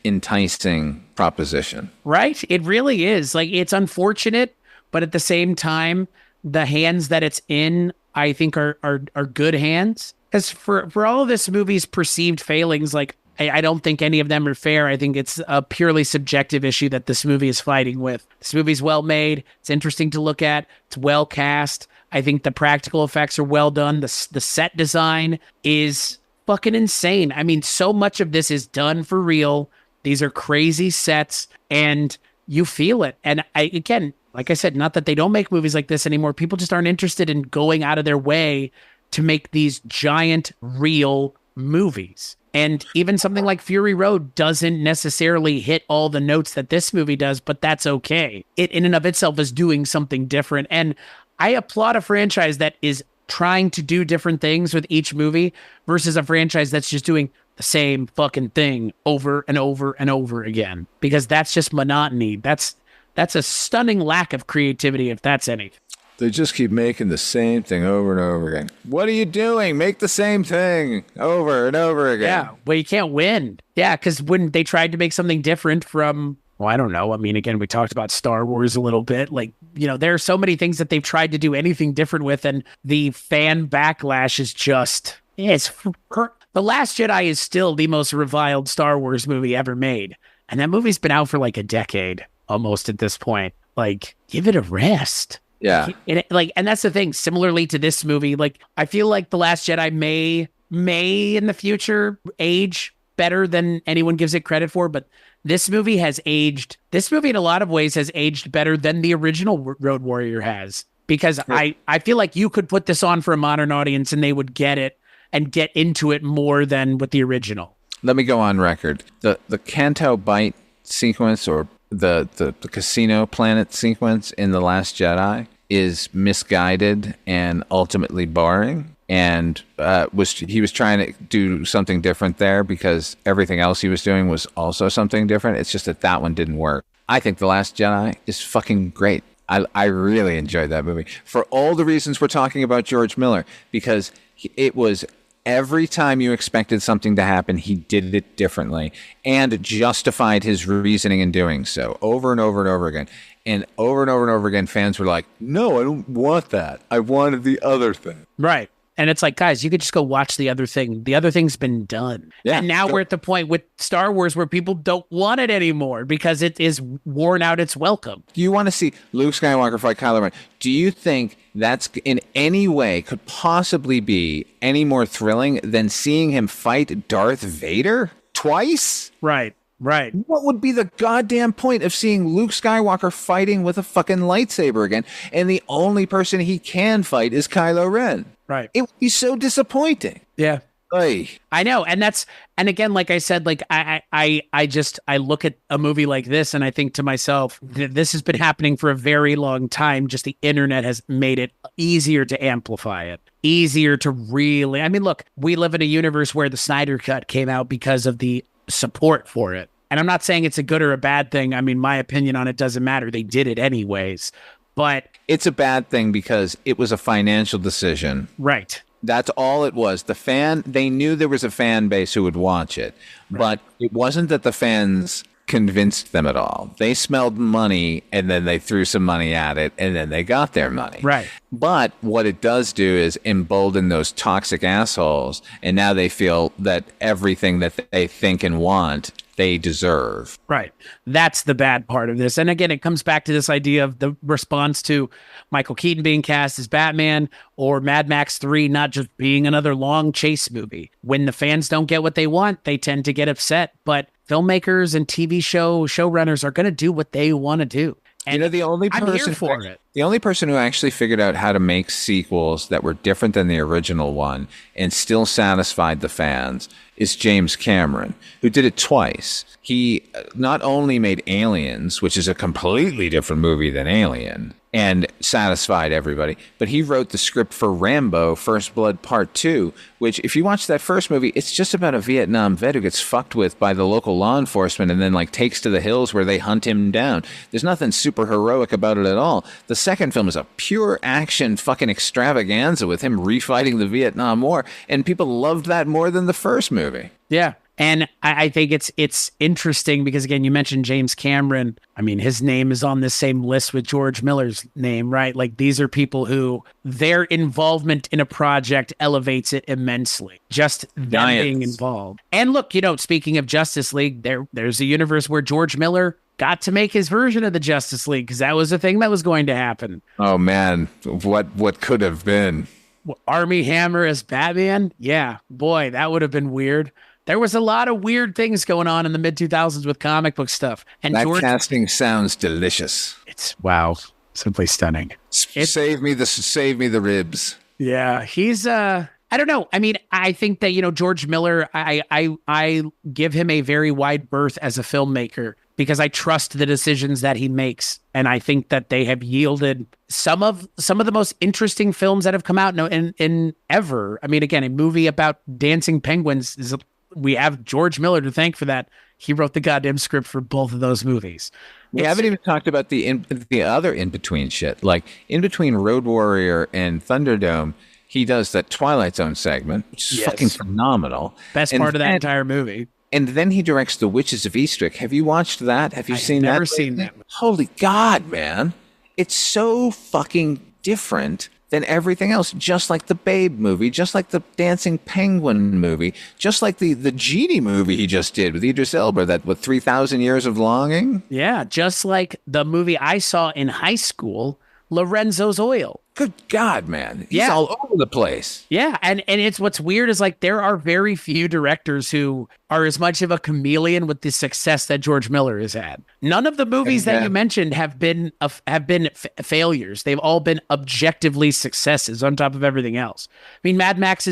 enticing proposition. Right? It really is. It's unfortunate, but at the same time, the hands that it's in, I think are good hands. Because for all of this movie's perceived failings, I don't think any of them are fair. I think it's a purely subjective issue that this movie is fighting with. This movie's well made. It's interesting to look at. It's well cast. I think the practical effects are well done. The set design is fucking insane. I mean, so much of this is done for real. These are crazy sets, and you feel it. And again, like I said, not that they don't make movies like this anymore. People just aren't interested in going out of their way to make these giant, real movies. And even something like Fury Road doesn't necessarily hit all the notes that this movie does, but that's okay. It in and of itself is doing something different. And I applaud a franchise that is trying to do different things with each movie versus a franchise that's just doing the same fucking thing over and over and over again, because that's just monotony. That's a stunning lack of creativity, if that's anything. They just keep making the same thing over and over again. What are you doing? Make the same thing over and over again. Yeah, well, you can't win. Yeah, because when they tried to make something different from, well, I don't know. I mean, again, we talked about Star Wars a little bit. There are so many things that they've tried to do anything different with, and the fan backlash is just, The Last Jedi is still the most reviled Star Wars movie ever made. And that movie's been out for a decade almost at this point. Give it a rest. Yeah. And that's the thing. Similarly to this movie, I feel like The Last Jedi may in the future age better than anyone gives it credit for, but this movie in a lot of ways has aged better than the original Road Warrior has, because I feel like you could put this on for a modern audience and they would get it and get into it more than with the original. Let me go on record. The Canto Bight sequence, or the casino planet sequence in The Last Jedi, is misguided and ultimately boring. And he was trying to do something different there because everything else he was doing was also something different. It's just that one didn't work. I think The Last Jedi is fucking great. I really enjoyed that movie for all the reasons we're talking about George Miller, because it was every time you expected something to happen, he did it differently and justified his reasoning in doing so over and over and over again. And over and over and over again, fans were like, no, I don't want that. I wanted the other thing. Right. And it's guys, you could just go watch the other thing. The other thing's been done. Yeah, and now we're at the point with Star Wars where people don't want it anymore because it is worn out its welcome. Do you want to see Luke Skywalker fight Kylo Ren? Do you think that's in any way could possibly be any more thrilling than seeing him fight Darth Vader twice? Right. What would be the goddamn point of seeing Luke Skywalker fighting with a fucking lightsaber again, and the only person he can fight is Kylo Ren? Right. It would be so disappointing. Yeah. Oy. I know. And again, like I said, I look at a movie like this and I think to myself, this has been happening for a very long time. Just the internet has made it easier to amplify it, easier to really, look, we live in a universe where the Snyder Cut came out because of the support for it. And I'm not saying it's a good or a bad thing. My opinion on it doesn't matter. They did it anyways. But it's a bad thing because it was a financial decision. Right. That's all it was. They knew there was a fan base who would watch it, but it wasn't that the fans convinced them at all. They smelled money and then they threw some money at it and then they got their money. Right. But what it does do is embolden those toxic assholes, and now they feel that everything that they think and want, they deserve. Right. That's the bad part of this. And again, it comes back to this idea of the response to Michael Keaton being cast as Batman, or Mad Max 3 not just being another long chase movie. When the fans don't get what they want, they tend to get upset. But filmmakers and TV showrunners are going to do what they want to do. And the only person I'm here for it. The only person who actually figured out how to make sequels that were different than the original one and still satisfied the fans is James Cameron, who did it twice. He not only made Aliens, which is a completely different movie than Alien, and satisfied everybody. But he wrote the script for Rambo: First Blood Part 2, which, if you watch that first movie, it's just about a Vietnam vet who gets fucked with by the local law enforcement and then like takes to the hills where they hunt him down. There's nothing super heroic about it at all. The second film is a pure action fucking extravaganza with him refighting the Vietnam War, and people loved that more than the first movie. Yeah. And I think it's interesting because, again, you mentioned James Cameron. I mean, his name is on the same list with George Miller's name, right? Like, these are people who their involvement in a project elevates it immensely. Just them being involved. And look, speaking of Justice League, there's a universe where George Miller got to make his version of the Justice League because that was a thing that was going to happen. Oh, man. What could have been? Armie Hammer as Batman? Yeah. Boy, that would have been weird. There was a lot of weird things going on in the mid-2000s with comic book stuff. And that casting sounds delicious. It's, wow, simply stunning. Save me the ribs. Yeah, he's, I don't know. I mean, I think that, George Miller, I give him a very wide berth as a filmmaker because I trust the decisions that he makes. And I think that they have yielded some of the most interesting films that have come out in ever. I mean, again, a movie about dancing penguins is we have George Miller to thank for that. He wrote the goddamn script for both of those movies. We haven't even talked about the other in-between shit. Like, in between Road Warrior and Thunderdome, he does that Twilight Zone segment, which is fucking phenomenal. Best part of that entire movie. And then he directs The Witches of Eastwick. Have you watched that? Have you seen that? I've never seen that. Holy God, man. It's so fucking different than everything else, just like the Babe movie, just like the Dancing Penguin movie, just like the Genie movie he just did with Idris Elba, that 3,000 Years of Longing? Yeah, just like the movie I saw in high school, Lorenzo's Oil. Good God, man. He's all over the place. Yeah, and it's what's weird is like there are very few directors who are as much of a chameleon with the success that George Miller has had. None of the movies that you mentioned have been failures. They've all been objectively successes on top of everything else. I mean, Mad Max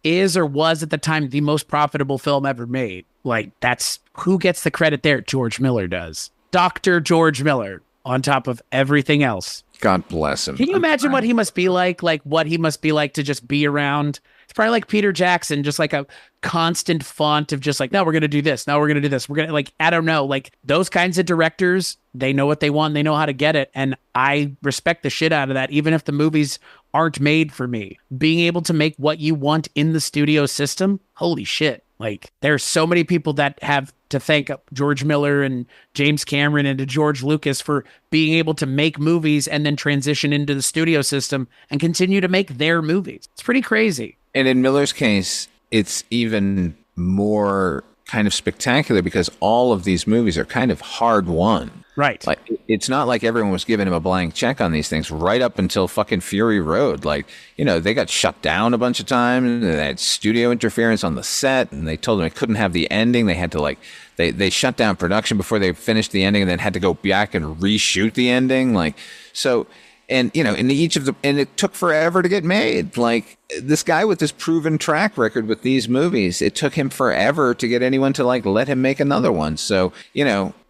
is or was at the time the most profitable film ever made. Like, that's who gets the credit there? George Miller does. Dr. George Miller on top of everything else. God bless him. Can you imagine what he must be like what he must be like to just be around? It's probably like Peter Jackson, just like a constant font of just like, no, we're going to do this. No, we're going to do this. We're going to, like, I don't know, like those kinds of directors, they know what they want. They know how to get it. And I respect the shit out of that, even if the movies aren't made for me. Being able to make what you want in the studio system, holy shit. Like, there's so many people that have to thank George Miller and James Cameron and to George Lucas for being able to make movies and then transition into the studio system and continue to make their movies. It's pretty crazy. And in Miller's case, it's even more kind of spectacular because all of these movies are kind of hard won. Right. Like, it's not like everyone was giving him a blank check on these things right up until fucking Fury Road. Like, they got shut down a bunch of times. And they had studio interference on the set, and they told them they couldn't have the ending. They had to they shut down production before they finished the ending, and then had to go back and reshoot the ending. Like, so, and and it took forever to get made. Like, this guy with this proven track record with these movies, it took him forever to get anyone to let him make another one. So,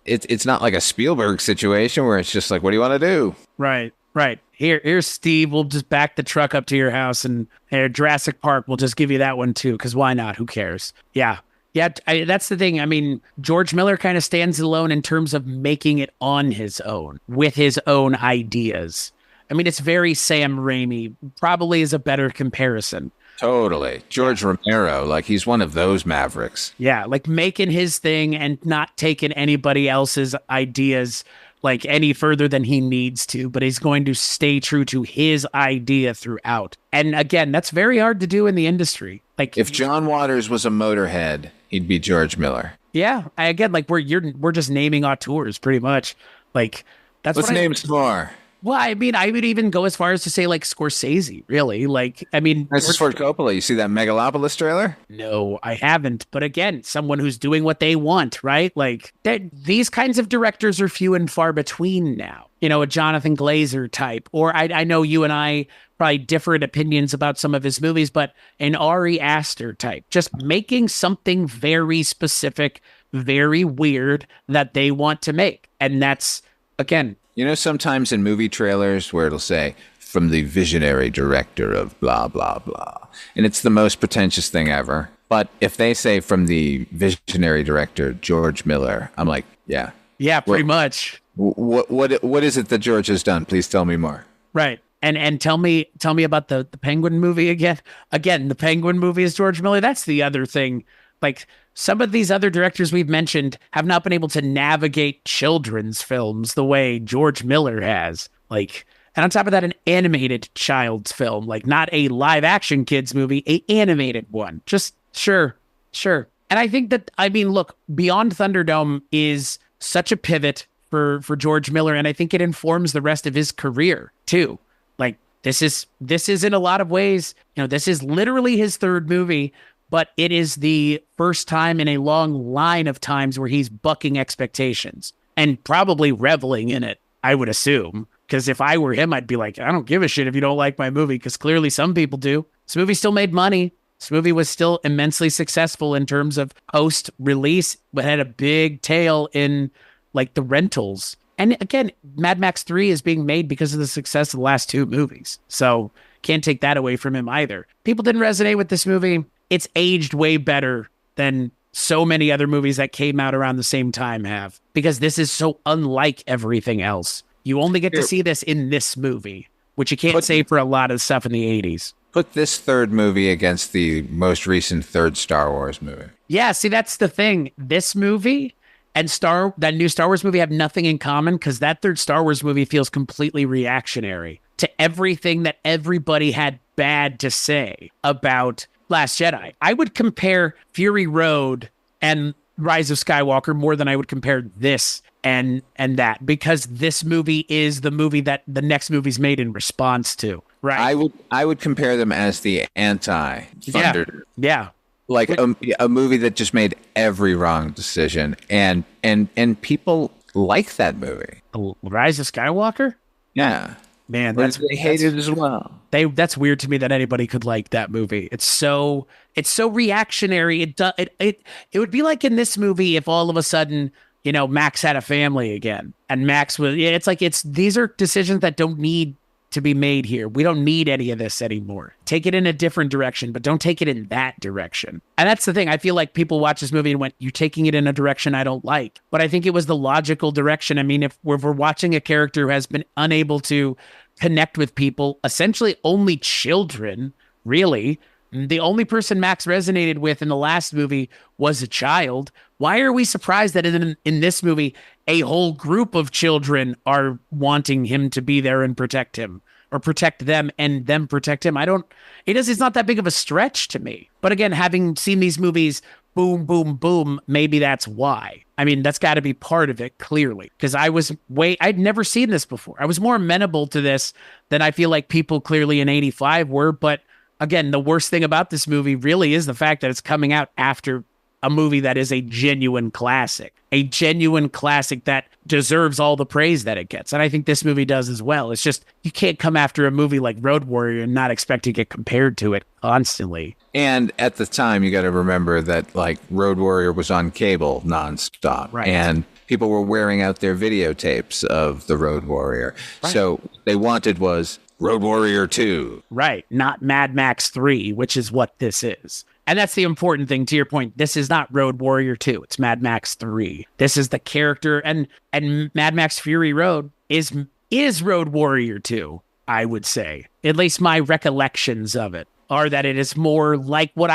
it's not like a Spielberg situation where it's just like, what do you want to do? Right. Here's Steve. We'll just back the truck up to your house, and Jurassic Park, we'll just give you that one too, because why not? Who cares? Yeah. That's the thing. I mean, George Miller kind of stands alone in terms of making it on his own with his own ideas. I mean, it's very Sam Raimi. Probably is a better comparison. Totally. George Romero, like, he's one of those mavericks. Yeah, like making his thing and not taking anybody else's ideas like any further than he needs to, but he's going to stay true to his idea throughout. And again, that's very hard to do in the industry. Like, if John Waters was a Motorhead, he'd be George Miller. Yeah, we're just naming auteurs pretty much. Like, let's name some more. Well, I mean, I would even go as far as to say, like, Scorsese, really. Like, I mean... Francis Ford Coppola. You see that Megalopolis trailer? No, I haven't. But again, someone who's doing what they want, right? Like, these kinds of directors are few and far between now. A Jonathan Glazer type. Or I know you and I probably different opinions about some of his movies, but an Ari Aster type. Just making something very specific, very weird that they want to make. And that's, again... You know, sometimes in movie trailers where it'll say, from the visionary director of blah, blah, blah. And it's the most pretentious thing ever. But if they say from the visionary director, George Miller, I'm like, yeah. Yeah, pretty much. What is it that George has done? Please tell me more. Right. And tell me about the Penguin movie again. Again, the Penguin movie is George Miller. That's the other thing. Like, some of these other directors we've mentioned have not been able to navigate children's films the way George Miller has. Like, and on top of that, an animated child's film, like not a live action kids movie, a animated one. Just sure. And I think that, I mean, look, Beyond Thunderdome is such a pivot for George Miller, and I think it informs the rest of his career too. Like, this is in a lot of ways, this is literally his third movie, but it is the first time in a long line of times where he's bucking expectations and probably reveling in it, I would assume. Because if I were him, I'd be like, I don't give a shit if you don't like my movie, because clearly some people do. This movie still made money. This movie was still immensely successful in terms of post-release, but had a big tail in like the rentals. And again, Mad Max 3 is being made because of the success of the last two movies. So can't take that away from him either. People didn't resonate with this movie. It's aged way better than so many other movies that came out around the same time have, because this is so unlike everything else. You only get to see this in this movie, which you can't say for a lot of stuff in the 80s. Put this third movie against the most recent third Star Wars movie. Yeah, see, that's the thing. This movie and that new Star Wars movie have nothing in common, because that third Star Wars movie feels completely reactionary to everything that everybody had bad to say about Last Jedi. I would compare Fury Road and Rise of Skywalker more than I would compare this and that, because this movie is the movie that the next movie's made in response to. Right. I would compare them as the anti-Thunder. Yeah. Like a movie that just made every wrong decision, and people like that movie. Rise of Skywalker? Yeah. Man, they hate it as well. That's weird to me that anybody could like that movie. It's so reactionary. It would be like in this movie if all of a sudden, Max had a family again, and Max was. It's like these are decisions that don't need to be made here. We don't need any of this anymore. Take it in a different direction, but don't take it in that direction. And that's the thing. I feel like people watch this movie and went, "You're taking it in a direction I don't like." But I think it was the logical direction. I mean, if we're watching a character who has been unable to connect with people, essentially only children, really. The only person Max resonated with in the last movie was a child. Why are we surprised that in this movie, a whole group of children are wanting him to be there and protect him, or protect them and them protect him? It's not that big of a stretch to me. But again, having seen these movies, boom, boom, boom, maybe that's why. I mean, that's got to be part of it, clearly, because I'd never seen this before. I was more amenable to this than I feel like people clearly in 85 were. But again, the worst thing about this movie really is the fact that it's coming out after a movie that is a genuine classic that deserves all the praise that it gets. And I think this movie does as well. It's just, you can't come after a movie like Road Warrior and not expect to get compared to it constantly. And at the time, you got to remember that like Road Warrior was on cable nonstop. Right. And people were wearing out their videotapes of the Road Warrior. Right. So they wanted was Road Warrior 2. Right. Not Mad Max 3, which is what this is. And that's the important thing, to your point. This is not Road Warrior 2. It's Mad Max 3. This is the character, and Mad Max Fury Road is Road Warrior 2, I would say. At least my recollections of it are that it is more like what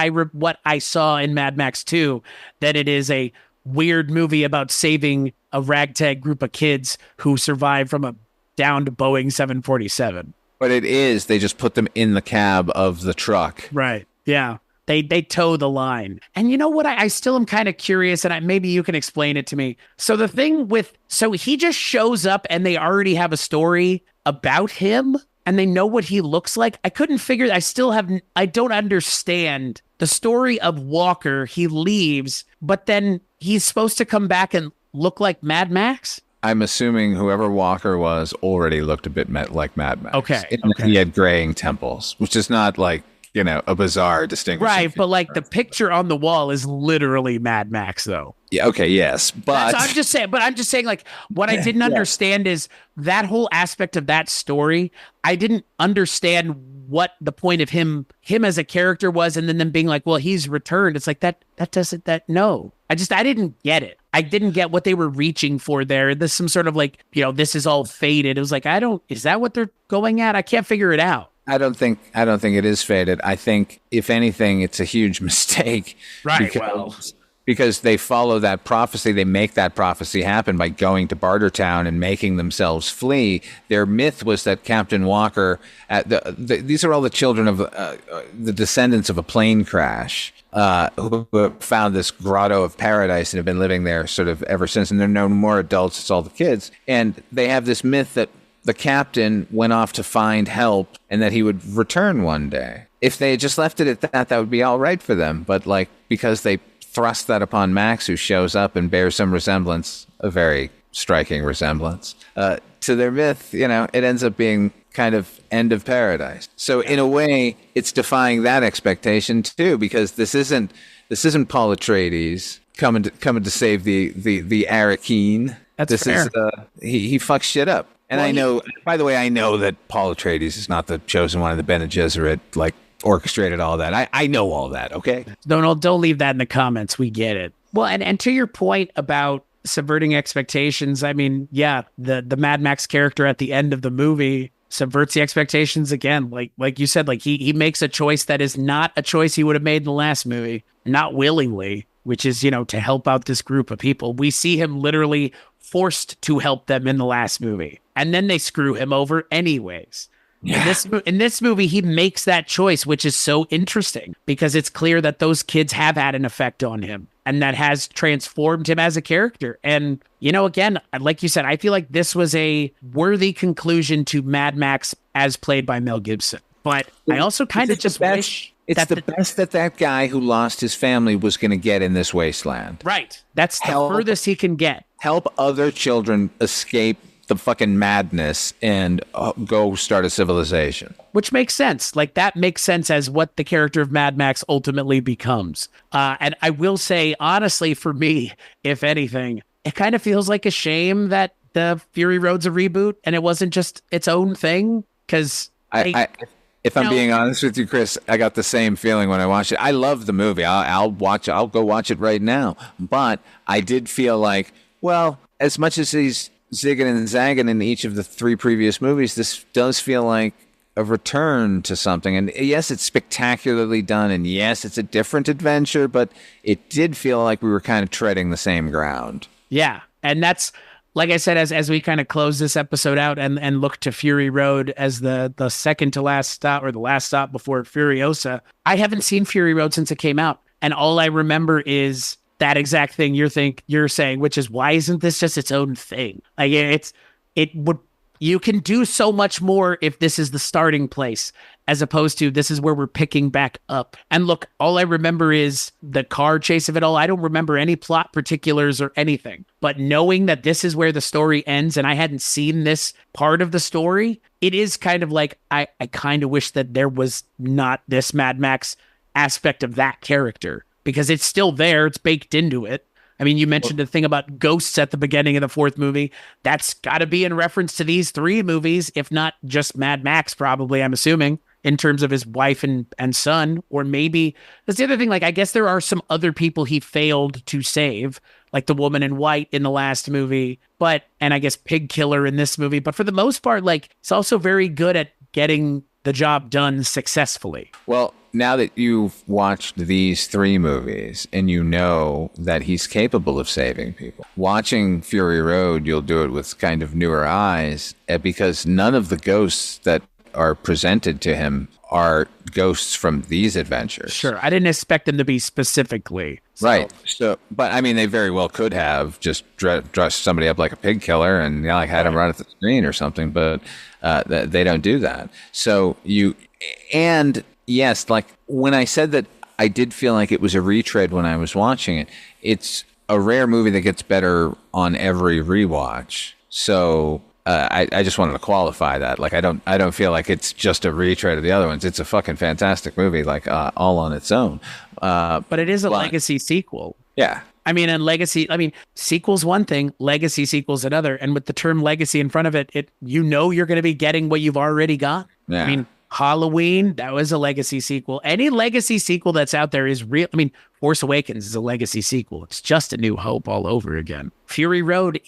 I saw in Mad Max 2, that it is a weird movie about saving a ragtag group of kids who survived from a downed Boeing 747. But they just put them in the cab of the truck. Right. Yeah. They toe the line. And you know what? I still am kind of curious, and maybe you can explain it to me. So he just shows up and they already have a story about him and they know what he looks like. I couldn't figure, I don't understand the story of Walker. He leaves, but then he's supposed to come back and look like Mad Max? I'm assuming whoever Walker was already looked a bit like Mad Max. Okay. He had graying temples, which is not like, a bizarre distinction. Right, but like the picture on the wall is literally Mad Max, though. Yeah. Okay. Yes. But I'm just saying, like, what I didn't understand is that whole aspect of that story. I didn't understand what the point of him as a character was, and then them being like, well, he's returned. It's like no. I didn't get it. I didn't get what they were reaching for there. There's some sort of like, this is all faded. It was like, is that what they're going at? I can't figure it out. I don't think it is faded. I think if anything, it's a huge mistake. Right. Because they follow that prophecy, they make that prophecy happen by going to Bartertown and making themselves flee. Their myth was that Captain Walker, these are all the children of the descendants of a plane crash, who found this grotto of paradise and have been living there sort of ever since. And they're no more adults; it's all the kids. And they have this myth that the captain went off to find help and that he would return one day. If they had just left it at that would be all right for them. But because they thrust that upon Max, who shows up and bears some resemblance, a very striking resemblance, to their myth, it ends up being kind of end of paradise. So in a way, it's defying that expectation too, because this isn't Paul Atreides coming to save the Arakeen. That's fair. He fucks shit up. And I know that Paul Atreides is not the chosen one of the Bene Gesserit, orchestrated all that. I know all that, okay? Don't leave that in the comments. We get it. Well, and to your point about subverting expectations, I mean, yeah, the Mad Max character at the end of the movie subverts the expectations again. Like you said, he makes a choice that is not a choice he would have made in the last movie, not willingly, which is, to help out this group of people. We see him literally forced to help them in the last movie, and then they screw him over anyways. Yeah. In this movie, he makes that choice, which is so interesting because it's clear that those kids have had an effect on him and that has transformed him as a character. And, again, like you said, I feel like this was a worthy conclusion to Mad Max as played by Mel Gibson. But I also kind of just wish... It's the best that guy who lost his family was going to get in this wasteland. Right. That's the furthest he can get. Help other children escape the fucking madness and go start a civilization. Which makes sense. That makes sense as what the character of Mad Max ultimately becomes. And I will say, honestly, for me, if anything, it kind of feels like a shame that the Fury Road's a reboot and it wasn't just its own thing. Because if I'm being honest with you, Chris, I got the same feeling when I watched it. I love the movie. I'll go watch it right now. But I did feel like, well, as much as he's zigging and zagging in each of the 3 previous movies, this does feel like a return to something. And yes, it's spectacularly done. And yes, it's a different adventure, but it did feel like we were kind of treading the same ground. Yeah. And that's, like I said, as we kind of close this episode out and look to Fury Road as the second to last stop, or the last stop before Furiosa, I haven't seen Fury Road since it came out. And all I remember is that exact thing you're saying, which is, why isn't this just its own thing? You can do so much more if this is the starting place, as opposed to this is where we're picking back up. And look, all I remember is the car chase of it all. I don't remember any plot particulars or anything, but knowing that this is where the story ends and I hadn't seen this part of the story, it is kind of like, I kind of wish that there was not this Mad Max aspect of that character, because it's still there. It's baked into it. I mean, you mentioned the thing about ghosts at the beginning of the 4th movie. That's got to be in reference to these 3 movies, if not just Mad Max, probably, I'm assuming, in terms of his wife and son. Or maybe, that's the other thing, I guess there are some other people he failed to save, like the woman in white in the last movie, and I guess Pig Killer in this movie. But for the most part, it's also very good at getting the job done successfully. Well, now that you've watched these 3 movies and you know that he's capable of saving people, watching Fury Road, you'll do it with kind of newer eyes, because none of the ghosts that are presented to him are ghosts from these adventures. Sure. I didn't expect them to be specifically. So. Right. So, but I mean, they very well could have just dressed somebody up like a pig killer and had him right at the screen or something, but they don't do that. So yes, when I said that I did feel like it was a retread when I was watching it, it's a rare movie that gets better on every rewatch. So I just wanted to qualify that. I don't feel like it's just a retread of the other ones. It's a fucking fantastic movie, all on its own. But it is a legacy sequel. Yeah. I mean, and legacy, I mean, sequel's one thing, legacy sequel's another. And with the term legacy in front of it, you're going to be getting what you've already got. Yeah. I mean, Halloween, that was a legacy sequel. Any legacy sequel that's out there is real. I mean, Force Awakens is a legacy sequel. It's just A New Hope all over again. Fury Road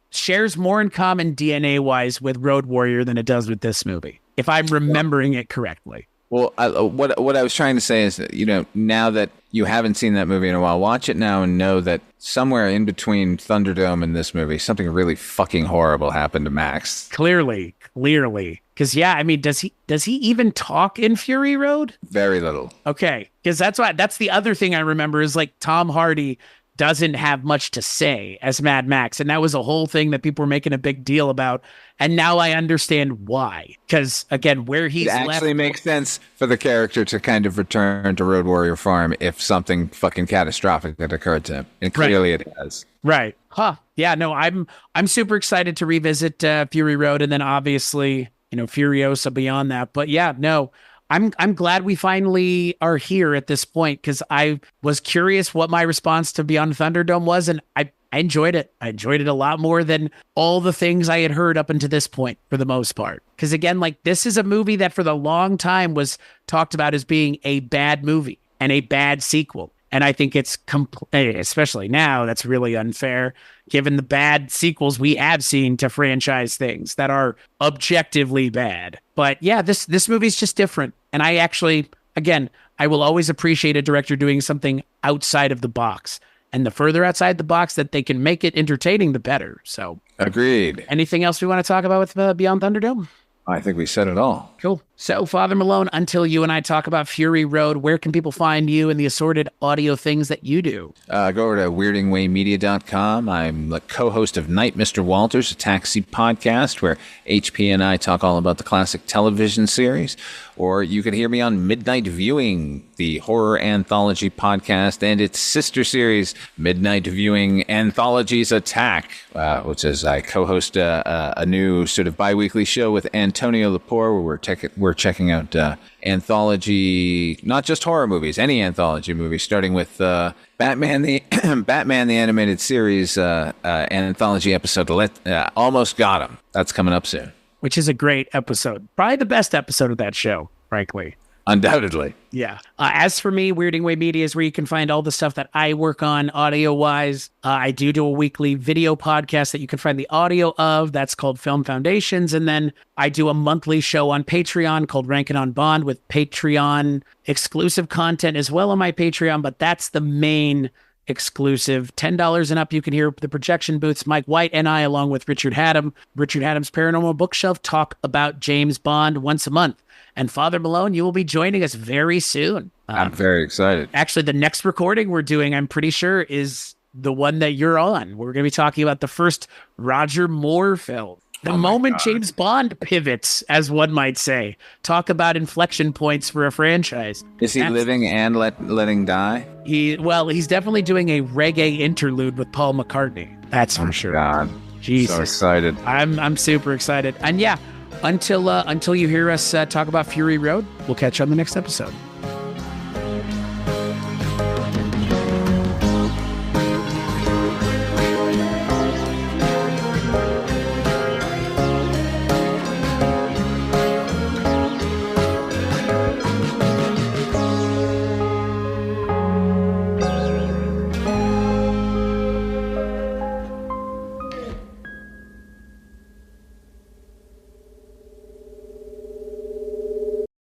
shares more in common DNA wise with Road Warrior than it does with this movie, if I'm remembering it correctly. Well, what I was trying to say is that, now that you haven't seen that movie in a while, watch it now and know that somewhere in between Thunderdome and this movie, something really fucking horrible happened to Max. Clearly. Because, yeah, I mean, does he even talk in Fury Road? Very little. Okay. Because that's the other thing I remember is like Tom Hardy doesn't have much to say as Mad Max. And that was a whole thing that people were making a big deal about. And now I understand why. Because, again, where he's left... It actually makes sense for the character to kind of return to Road Warrior Farm if something fucking catastrophic had occurred to him. And clearly it has. Right. Huh. Yeah, no, I'm super excited to revisit Fury Road. And then obviously, Furiosa beyond that. But yeah, no, I'm glad we finally are here at this point because I was curious what my response to Beyond Thunderdome was, and I enjoyed it. I enjoyed it a lot more than all the things I had heard up until this point for the most part. Because again, like this is a movie that for the long time was talked about as being a bad movie and a bad sequel. And I think it's especially now, that's really unfair given the bad sequels we have seen to franchise things that are objectively bad. But yeah, this movie's just different. And I actually, again, I will always appreciate a director doing something outside of the box. And the further outside the box that they can make it entertaining, the better. So agreed. Anything else we want to talk about with Beyond Thunderdome? I think we said it all. Cool. So, Father Malone, until you and I talk about Fury Road, where can people find you and the assorted audio things that you do? Go over to weirdingwaymedia.com. I'm the co-host of Night Mr. Walters, a taxi podcast where HP and I talk all about the classic television series. Or you could hear me on Midnight Viewing, the horror anthology podcast, and its sister series, Midnight Viewing Anthologies Attack, which is I co-host a new sort of bi-weekly show with Antonio Lepore, where we're checking out anthology, not just horror movies, any anthology movie, starting with Batman the Animated Series anthology episode, Almost Got Him. That's coming up soon. Which is a great episode. Probably the best episode of that show, frankly. Undoubtedly. Yeah. As for me, Weirding Way Media is where you can find all the stuff that I work on audio-wise. I do a weekly video podcast that you can find the audio of. That's called Film Foundations. And then I do a monthly show on Patreon called Rankin' on Bond with Patreon exclusive content as well on my Patreon. But that's the main exclusive. $10 and up, you can hear the projection booths. Mike White and I, along with Richard Haddam, Richard Haddam's Paranormal Bookshelf, talk about James Bond once a month. And Father Malone, you will be joining us very soon. I'm very excited. Actually, the next recording we're doing, I'm pretty sure, is the one that you're on. We're going to be talking about the first Roger Moore film. The moment James Bond pivots, as one might say. Talk about inflection points for a franchise. Is he living and letting die? He's definitely doing a reggae interlude with Paul McCartney. That's for sure. God, Jesus. So excited. I'm super excited. And yeah, until you hear us talk about Fury Road, we'll catch you on the next episode.